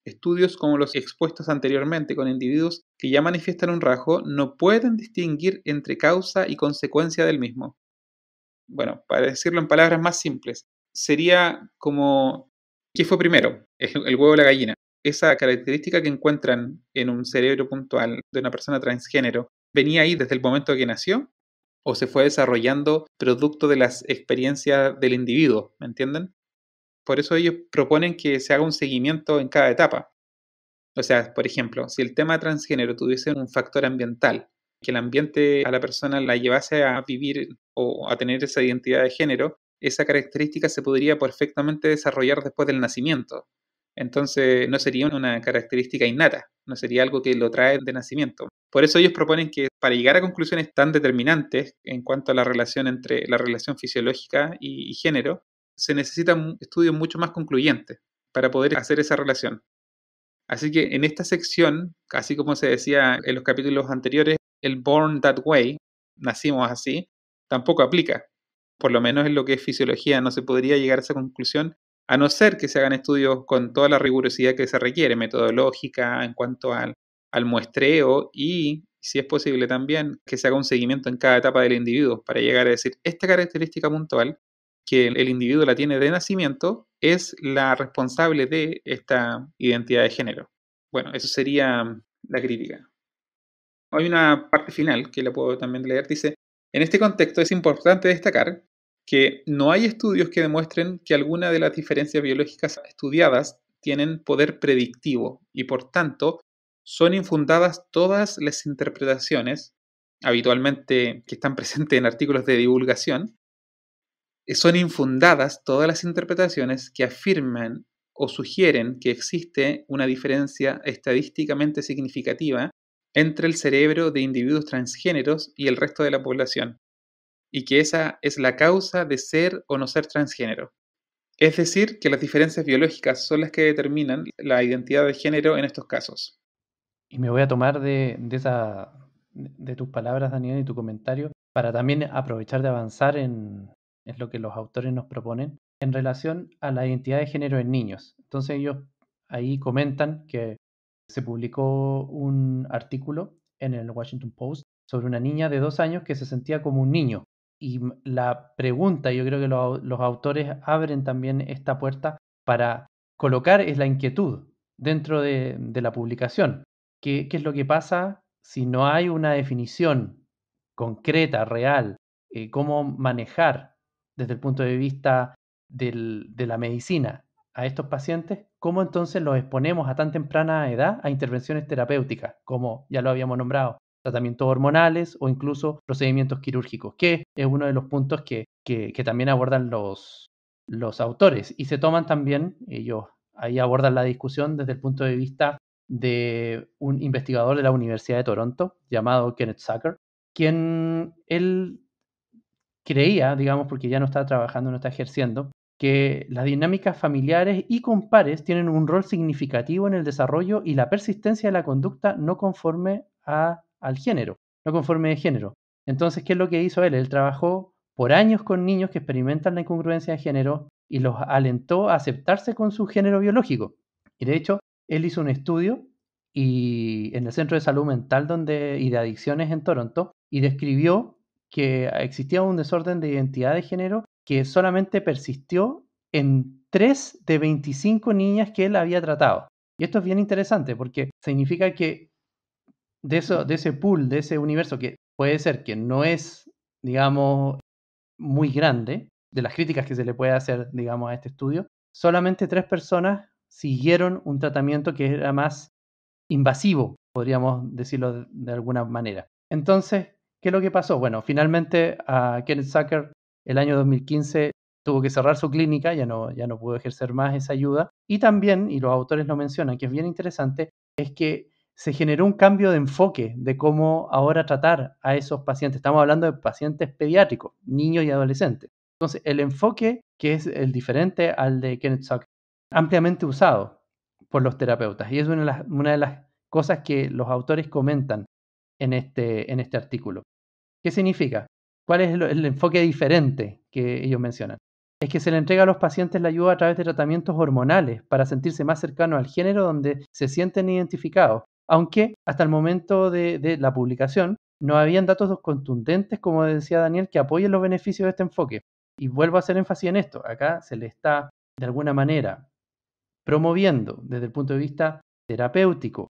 Estudios como los expuestos anteriormente con individuos que ya manifiestan un rasgo no pueden distinguir entre causa y consecuencia del mismo. Bueno, para decirlo en palabras más simples, sería como: ¿qué fue primero? ¿El huevo o la gallina? esa característica que encuentran en un cerebro puntual de una persona transgénero, ¿venía ahí desde el momento que nació? ¿O se fue desarrollando producto de las experiencias del individuo? ¿Me entienden? Por eso ellos proponen que se haga un seguimiento en cada etapa. O sea, por ejemplo, si el tema transgénero tuviese un factor ambiental, que el ambiente a la persona la llevase a vivir o a tener esa identidad de género, esa característica se podría perfectamente desarrollar después del nacimiento. Entonces no sería una característica innata, no sería algo que lo trae de nacimiento. Por eso ellos proponen que para llegar a conclusiones tan determinantes en cuanto a la relación entre la relación fisiológica y género, se necesitan estudios mucho más concluyentes para poder hacer esa relación. Así que en esta sección, así como se decía en los capítulos anteriores, el born that way, nacimos así, tampoco aplica. Por lo menos en lo que es fisiología no se podría llegar a esa conclusión, a no ser que se hagan estudios con toda la rigurosidad que se requiere, metodológica, en cuanto al muestreo y, si es posible también, que se haga un seguimiento en cada etapa del individuo para llegar a decir, esta característica puntual que el individuo la tiene de nacimiento es la responsable de esta identidad de género. Bueno, eso sería la crítica. Hay una parte final que la puedo también leer. Dice, en este contexto es importante destacar que no hay estudios que demuestren que alguna de las diferencias biológicas estudiadas tienen poder predictivo y por tanto son infundadas todas las interpretaciones habitualmente que están presentes en artículos de divulgación. Son infundadas todas las interpretaciones que afirman o sugieren que existe una diferencia estadísticamente significativa entre el cerebro de individuos transgéneros y el resto de la población, y que esa es la causa de ser o no ser transgénero. Es decir, que las diferencias biológicas son las que determinan la identidad de género en estos casos. Y me voy a tomar de tus palabras, Daniel, y tu comentario, para también aprovechar de avanzar en lo que los autores nos proponen en relación a la identidad de género en niños. Entonces ellos ahí comentan que se publicó un artículo en el Washington Post sobre una niña de 2 años que se sentía como un niño. Y la pregunta, yo creo que los autores abren también esta puerta para colocar es la inquietud dentro de la publicación. ¿Qué es lo que pasa si no hay una definición concreta, real? ¿Cómo manejar desde el punto de vista de la medicina a estos pacientes? ¿Cómo entonces los exponemos a tan temprana edad a intervenciones terapéuticas, como ya lo habíamos nombrado, tratamientos hormonales o incluso procedimientos quirúrgicos? Que es uno de los puntos que también abordan los autores y se toman también, ellos ahí abordan la discusión desde el punto de vista de un investigador de la Universidad de Toronto llamado Kenneth Zucker, quien él creía, digamos, porque ya no está trabajando, no está ejerciendo, que las dinámicas familiares y con pares tienen un rol significativo en el desarrollo y la persistencia de la conducta no conforme al género, no conforme de género. Entonces, ¿qué es lo que hizo él? Él trabajó por años con niños que experimentan la incongruencia de género y los alentó a aceptarse con su género biológico. Y de hecho, él hizo un estudio en el Centro de Salud Mental y de Adicciones en Toronto y describió que existía un desorden de identidad de género que solamente persistió en 3 de 25 niñas que él había tratado. Y esto es bien interesante porque significa que de ese pool, de ese universo que puede ser que no es, digamos, muy grande, de las críticas que se le puede hacer, digamos, a este estudio, solamente 3 personas siguieron un tratamiento que era más invasivo, podríamos decirlo de alguna manera. Entonces, ¿qué es lo que pasó? Bueno, finalmente a Kenneth Zucker el año 2015 tuvo que cerrar su clínica, ya no pudo ejercer más esa ayuda. Y también, y los autores lo mencionan, que es bien interesante, es que se generó un cambio de enfoque de cómo ahora tratar a esos pacientes. Estamos hablando de pacientes pediátricos, niños y adolescentes. Entonces, el enfoque, que es el diferente al de Kenneth Zucker, ampliamente usado por los terapeutas. Y es una de las cosas que los autores comentan en este artículo. ¿Qué significa? ¿Cuál es el enfoque diferente que ellos mencionan? Es que se le entrega a los pacientes la ayuda a través de tratamientos hormonales para sentirse más cercanos al género donde se sienten identificados, aunque hasta el momento de la publicación no habían datos contundentes, como decía Daniel, que apoyen los beneficios de este enfoque. Y vuelvo a hacer énfasis en esto, acá se le está de alguna manera promoviendo desde el punto de vista terapéutico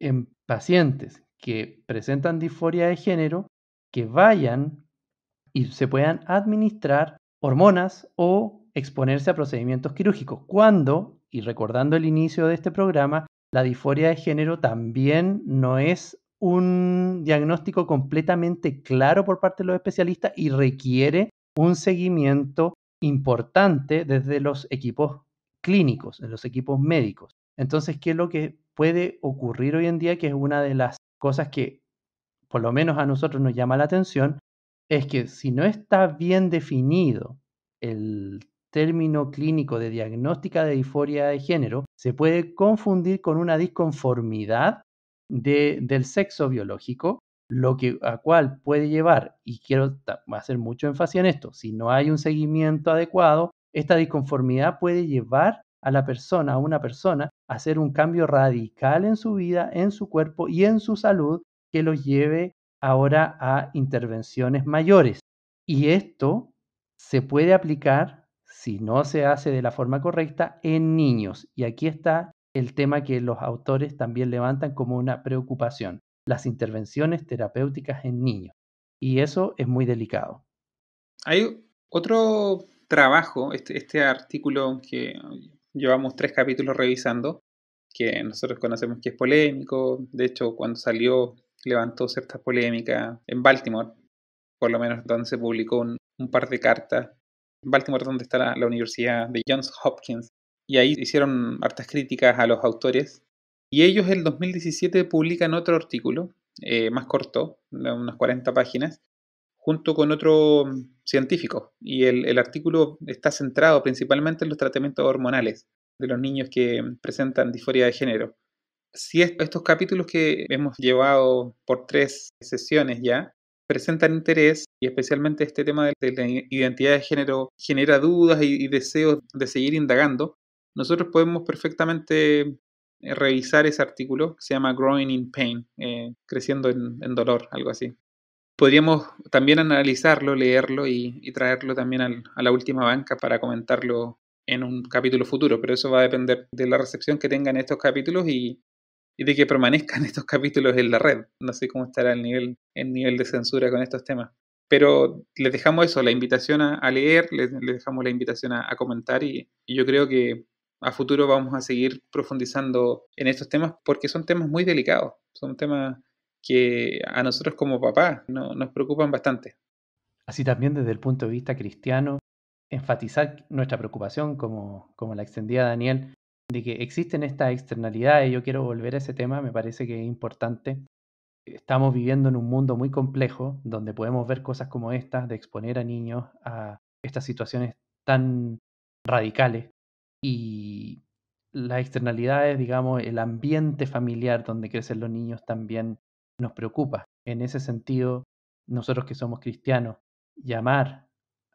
en pacientes que presentan disforia de género que vayan y se puedan administrar hormonas o exponerse a procedimientos quirúrgicos. Cuando, y recordando el inicio de este programa, la disforia de género también no es un diagnóstico completamente claro por parte de los especialistas y requiere un seguimiento importante desde los equipos clínicos, de los equipos médicos. Entonces, ¿qué es lo que puede ocurrir hoy en día? Que es una de las cosas que por lo menos a nosotros nos llama la atención, es que si no está bien definido el término clínico de diagnóstica de disforia de género, se puede confundir con una disconformidad del sexo biológico, lo que a cual puede llevar, y quiero hacer mucho énfasis en esto, si no hay un seguimiento adecuado, esta disconformidad puede llevar a la persona, a una persona, a hacer un cambio radical en su vida, en su cuerpo y en su salud, que los lleve ahora a intervenciones mayores. Y esto se puede aplicar, si no se hace de la forma correcta, en niños. Y aquí está el tema que los autores también levantan como una preocupación, las intervenciones terapéuticas en niños. Y eso es muy delicado. Hay otro trabajo, este artículo que llevamos 3 capítulos revisando, que nosotros conocemos que es polémico. De hecho, cuando salió levantó ciertas polémicas en Baltimore, por lo menos donde se publicó un par de cartas. En Baltimore, donde está la Universidad de Johns Hopkins, y ahí hicieron hartas críticas a los autores. Y ellos en el 2017 publican otro artículo, más corto, de unas 40 páginas, junto con otro científico. Y el artículo está centrado principalmente en los tratamientos hormonales de los niños que presentan disforia de género. Si estos capítulos que hemos llevado por 3 sesiones ya presentan interés, y especialmente este tema de la identidad de género genera dudas y deseos de seguir indagando, nosotros podemos perfectamente revisar ese artículo que se llama Growing in Pain, creciendo en dolor, algo así. Podríamos también analizarlo, leerlo y traerlo también a la última banca para comentarlo en un capítulo futuro, pero eso va a depender de la recepción que tengan estos capítulos y de que permanezcan estos capítulos en la red. No sé cómo estará el nivel de censura con estos temas. Pero les dejamos eso, la invitación a leer, les dejamos la invitación a comentar y yo creo que a futuro vamos a seguir profundizando en estos temas porque son temas muy delicados, son temas que a nosotros como papás nos preocupan bastante. Así también desde el punto de vista cristiano, enfatizar nuestra preocupación, como la extendía Daniel, de que existen estas externalidades. Yo quiero volver a ese tema, me parece que es importante. Estamos viviendo en un mundo muy complejo donde podemos ver cosas como estas, de exponer a niños a estas situaciones tan radicales y las externalidades, digamos, el ambiente familiar donde crecen los niños también nos preocupa. En ese sentido, nosotros que somos cristianos,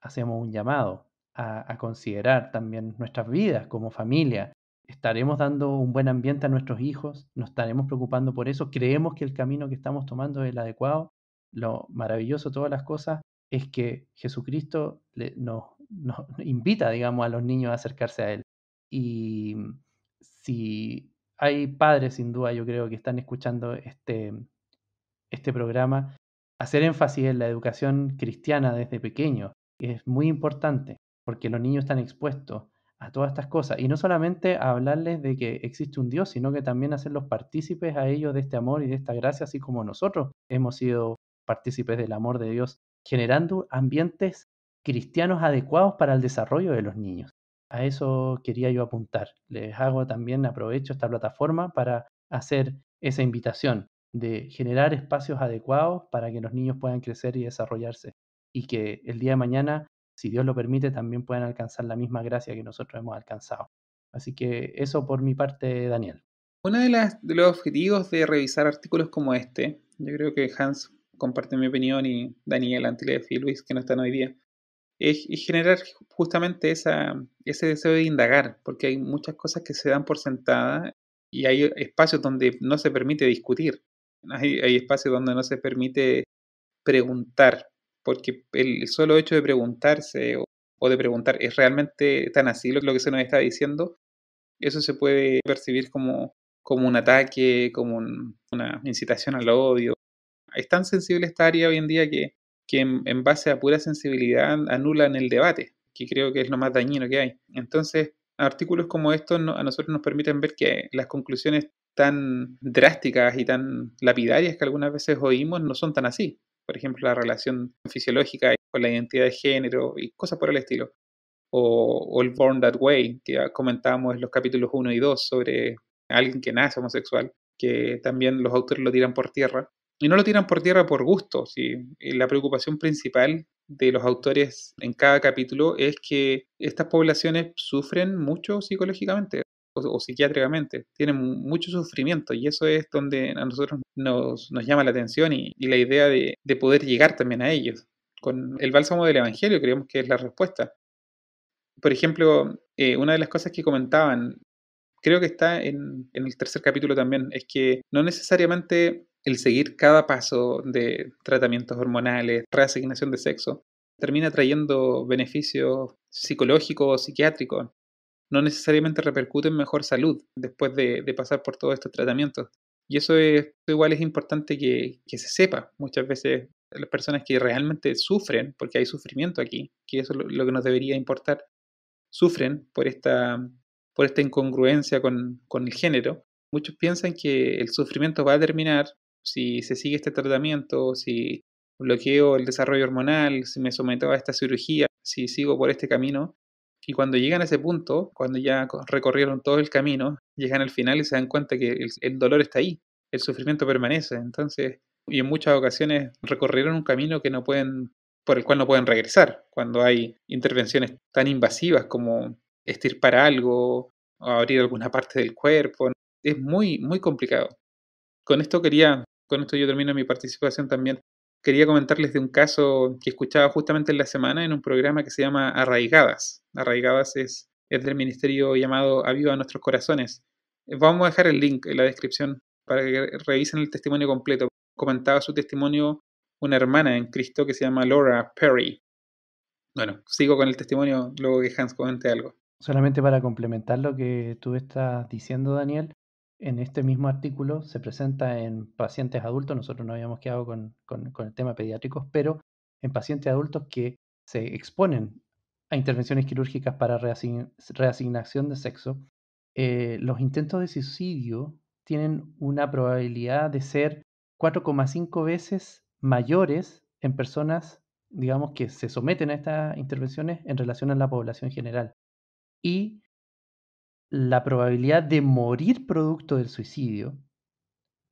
hacemos un llamado a considerar también nuestras vidas como familia. ¿Estaremos dando un buen ambiente a nuestros hijos? ¿Nos estaremos preocupando por eso? ¿Creemos que el camino que estamos tomando es el adecuado? Lo maravilloso de todas las cosas es que Jesucristo nos invita, digamos, a los niños a acercarse a Él. Y si hay padres, sin duda, yo creo que están escuchando este programa, hacer énfasis en la educación cristiana desde pequeño es muy importante, porque los niños están expuestos a todas estas cosas. Y no solamente a hablarles de que existe un Dios, sino que también hacerlos partícipes a ellos de este amor y de esta gracia, así como nosotros hemos sido partícipes del amor de Dios, generando ambientes cristianos adecuados para el desarrollo de los niños. A eso quería yo apuntar. Les hago también, aprovecho esta plataforma para hacer esa invitación de generar espacios adecuados para que los niños puedan crecer y desarrollarse y que el día de mañana, si Dios lo permite, también puedan alcanzar la misma gracia que nosotros hemos alcanzado. Así que eso por mi parte, Daniel. Uno de los objetivos de revisar artículos como este, yo creo que Hans comparte mi opinión y Daniel, Antilef y Luis, que no están hoy día, es generar justamente ese deseo de indagar, porque hay muchas cosas que se dan por sentadas y hay espacios donde no se permite discutir, hay espacios donde no se permite preguntar, porque el solo hecho de preguntarse o de preguntar, ¿es realmente tan así lo que se nos está diciendo? eso se puede percibir como un ataque, como una incitación al odio. Es tan sensible esta área hoy en día que en base a pura sensibilidad anulan el debate, que creo que es lo más dañino que hay. Entonces, artículos como estos a nosotros nos permiten ver que las conclusiones tan drásticas y tan lapidarias que algunas veces oímos no son tan así. Por ejemplo, la relación fisiológica con la identidad de género y cosas por el estilo. O el Born That Way, que ya comentábamos en los capítulos 1 y 2 sobre alguien que nace homosexual, que también los autores lo tiran por tierra. Y no lo tiran por tierra por gusto, ¿sí? La preocupación principal de los autores en cada capítulo es que estas poblaciones sufren mucho psicológicamente o psiquiátricamente, tienen mucho sufrimiento y eso es donde a nosotros nos llama la atención y la idea de poder llegar también a ellos. Con el bálsamo del Evangelio creemos que es la respuesta. Por ejemplo, una de las cosas que comentaban, creo que está en el tercer capítulo también, es que no necesariamente el seguir cada paso de tratamientos hormonales, reasignación de sexo, termina trayendo beneficios psicológicos o psiquiátricos. No necesariamente repercute en mejor salud después de pasar por todos estos tratamientos. Y eso igual es importante que se sepa. Muchas veces las personas que realmente sufren, porque hay sufrimiento aquí, que eso es lo que nos debería importar, sufren por esta incongruencia con el género. Muchos piensan que el sufrimiento va a terminar si se sigue este tratamiento, si bloqueo el desarrollo hormonal, si me someto a esta cirugía, si sigo por este camino. Y cuando llegan a ese punto, cuando ya recorrieron todo el camino, llegan al final y se dan cuenta que el dolor está ahí, el sufrimiento permanece. Entonces, y en muchas ocasiones recorrieron un camino que por el cual no pueden regresar, cuando hay intervenciones tan invasivas como extirpar algo o abrir alguna parte del cuerpo. Es muy, muy complicado. Con esto yo termino mi participación también. Quería comentarles de un caso que escuchaba justamente en la semana en un programa que se llama Arraigadas. Arraigadas es del ministerio llamado Aviva Nuestros Corazones. Vamos a dejar el link en la descripción para que revisen el testimonio completo. Comentaba su testimonio una hermana en Cristo que se llama Laura Perry. Bueno, sigo con el testimonio luego que Hans comente algo. Solamente para complementar lo que tú estás diciendo, Daniel, en este mismo artículo se presenta en pacientes adultos, nosotros nos habíamos quedado con el tema pediátricos, pero en pacientes adultos que se exponen a intervenciones quirúrgicas para reasignación de sexo, los intentos de suicidio tienen una probabilidad de ser 4,5 veces mayores en personas, digamos, que se someten a estas intervenciones en relación a la población general. Y la probabilidad de morir producto del suicidio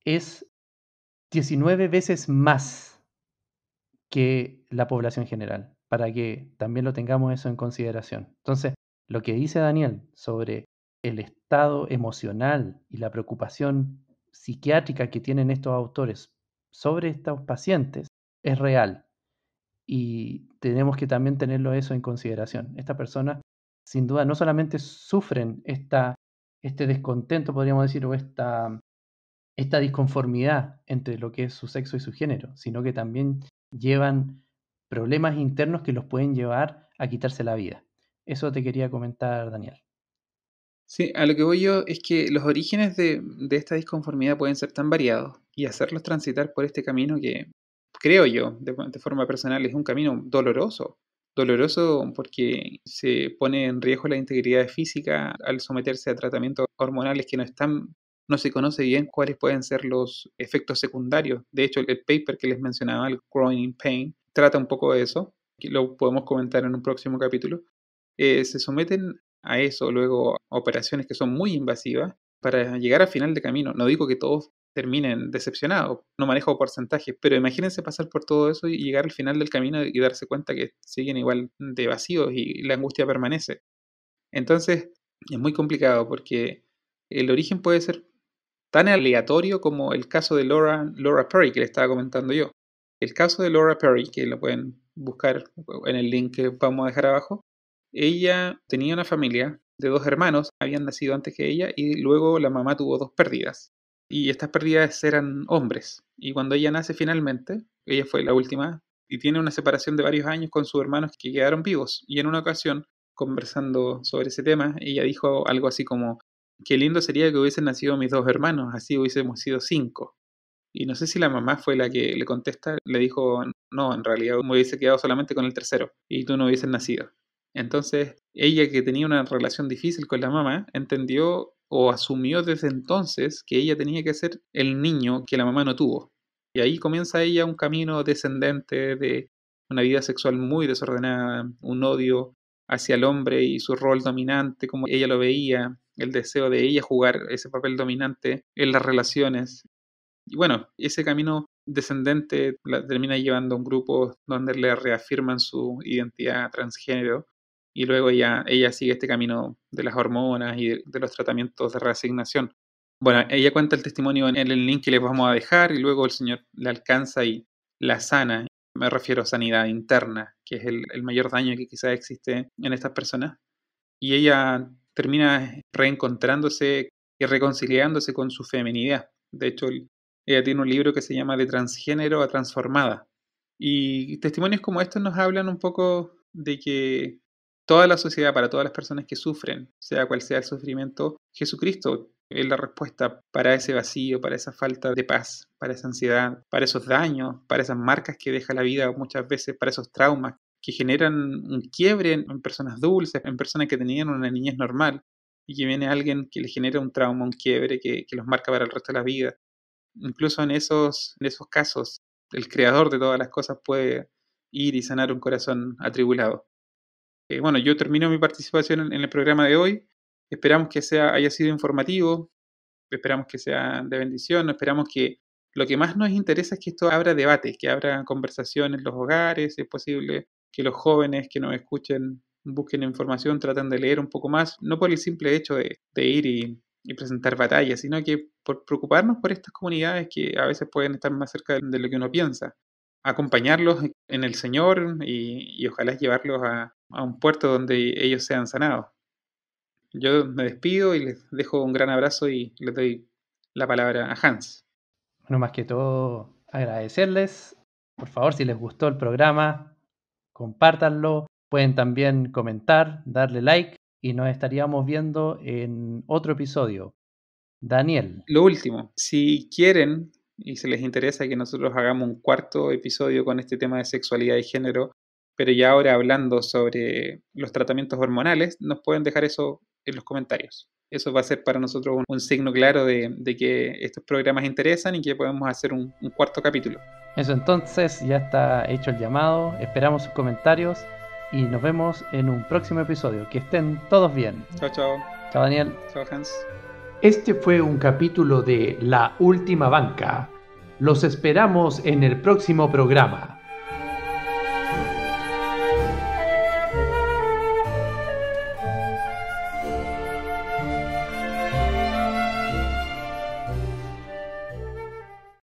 es 19 veces más que la población general, para que también lo tengamos eso en consideración. Entonces, lo que dice Daniel sobre el estado emocional y la preocupación psiquiátrica que tienen estos autores sobre estos pacientes es real. Y tenemos que también tenerlo eso en consideración. Estas personas, sin duda, no solamente sufren este descontento, podríamos decir, o esta disconformidad entre lo que es su sexo y su género, sino que también llevan problemas internos que los pueden llevar a quitarse la vida. Eso te quería comentar, Daniel. Sí, a lo que voy yo es que los orígenes de esta disconformidad pueden ser tan variados y hacerlos transitar por este camino que, creo yo, de forma personal, es un camino doloroso. Doloroso porque se pone en riesgo la integridad física al someterse a tratamientos hormonales que no se conoce bien cuáles pueden ser los efectos secundarios. De hecho, el paper que les mencionaba, el Growing in Pain, trata un poco de eso, que lo podemos comentar en un próximo capítulo. Se someten a eso, luego a operaciones que son muy invasivas para llegar al final de camino. No digo que todos terminen decepcionados, no manejo porcentajes, pero imagínense pasar por todo eso y llegar al final del camino y darse cuenta que siguen igual de vacíos y la angustia permanece. Entonces, es muy complicado porque el origen puede ser tan aleatorio como el caso de Laura Perry que le estaba comentando yo. El caso de Laura Perry, que lo pueden buscar en el link que vamos a dejar abajo, ella tenía una familia de 2 hermanos, habían nacido antes que ella y luego la mamá tuvo 2 pérdidas. Y estas pérdidas eran hombres. Y cuando ella nace finalmente, ella fue la última y tiene una separación de varios años con sus hermanos que quedaron vivos. Y en una ocasión, conversando sobre ese tema, ella dijo algo así como: qué lindo sería que hubiesen nacido mis 2 hermanos, así hubiésemos sido 5. Y no sé si la mamá fue la que le contesta, le dijo, no, en realidad me hubiese quedado solamente con el tercero y tú no hubieses nacido. Entonces, ella, que tenía una relación difícil con la mamá, entendió o asumió desde entonces que ella tenía que ser el niño que la mamá no tuvo. Y ahí comienza ella un camino descendente de una vida sexual muy desordenada, un odio hacia el hombre y su rol dominante, como ella lo veía, el deseo de ella jugar ese papel dominante en las relaciones. Y bueno, ese camino descendente la termina llevando a un grupo donde le reafirman su identidad transgénero y luego ella sigue este camino de las hormonas y de los tratamientos de reasignación. Bueno, ella cuenta el testimonio en el link que les vamos a dejar y luego el Señor la alcanza y la sana. Me refiero a sanidad interna, que es el mayor daño que quizás existe en estas personas. Y ella termina reencontrándose y reconciliándose con su feminidad. De hecho, ella tiene un libro que se llama De transgénero a transformada. Y testimonios como estos nos hablan un poco de que toda la sociedad, para todas las personas que sufren, sea cual sea el sufrimiento, Jesucristo es la respuesta para ese vacío, para esa falta de paz, para esa ansiedad, para esos daños, para esas marcas que deja la vida muchas veces, para esos traumas que generan un quiebre en personas dulces, en personas que tenían una niñez normal, y que viene alguien que le genera un trauma, un quiebre que los marca para el resto de la vida. Incluso en esos casos, el creador de todas las cosas puede ir y sanar un corazón atribulado. Bueno, yo termino mi participación en el programa de hoy. Esperamos que haya sido informativo, esperamos que sea de bendición, esperamos que lo que más nos interesa es que esto abra debate, que abra conversación en los hogares, si es posible que los jóvenes que nos escuchen busquen información, traten de leer un poco más, no por el simple hecho de ir y presentar batallas, sino que por preocuparnos por estas comunidades que a veces pueden estar más cerca de lo que uno piensa. Acompañarlos en el Señor y ojalá llevarlos a un puerto donde ellos sean sanados. Yo me despido y les dejo un gran abrazo y les doy la palabra a Hans. Bueno, más que todo, agradecerles. Por favor, si les gustó el programa, compártanlo. Pueden también comentar, darle like y nos estaríamos viendo en otro episodio. Daniel. Lo último, si quieren y se les interesa que nosotros hagamos un cuarto episodio con este tema de sexualidad y género, pero ya ahora hablando sobre los tratamientos hormonales, nos pueden dejar eso en los comentarios. Eso va a ser para nosotros un signo claro de que estos programas interesan y que podemos hacer un cuarto capítulo. Eso, entonces ya está hecho el llamado, esperamos sus comentarios y nos vemos en un próximo episodio. Que estén todos bien. Chao, chao. Chao, Daniel. Chao, Hans. Este fue un capítulo de La Última Banca. Los esperamos en el próximo programa.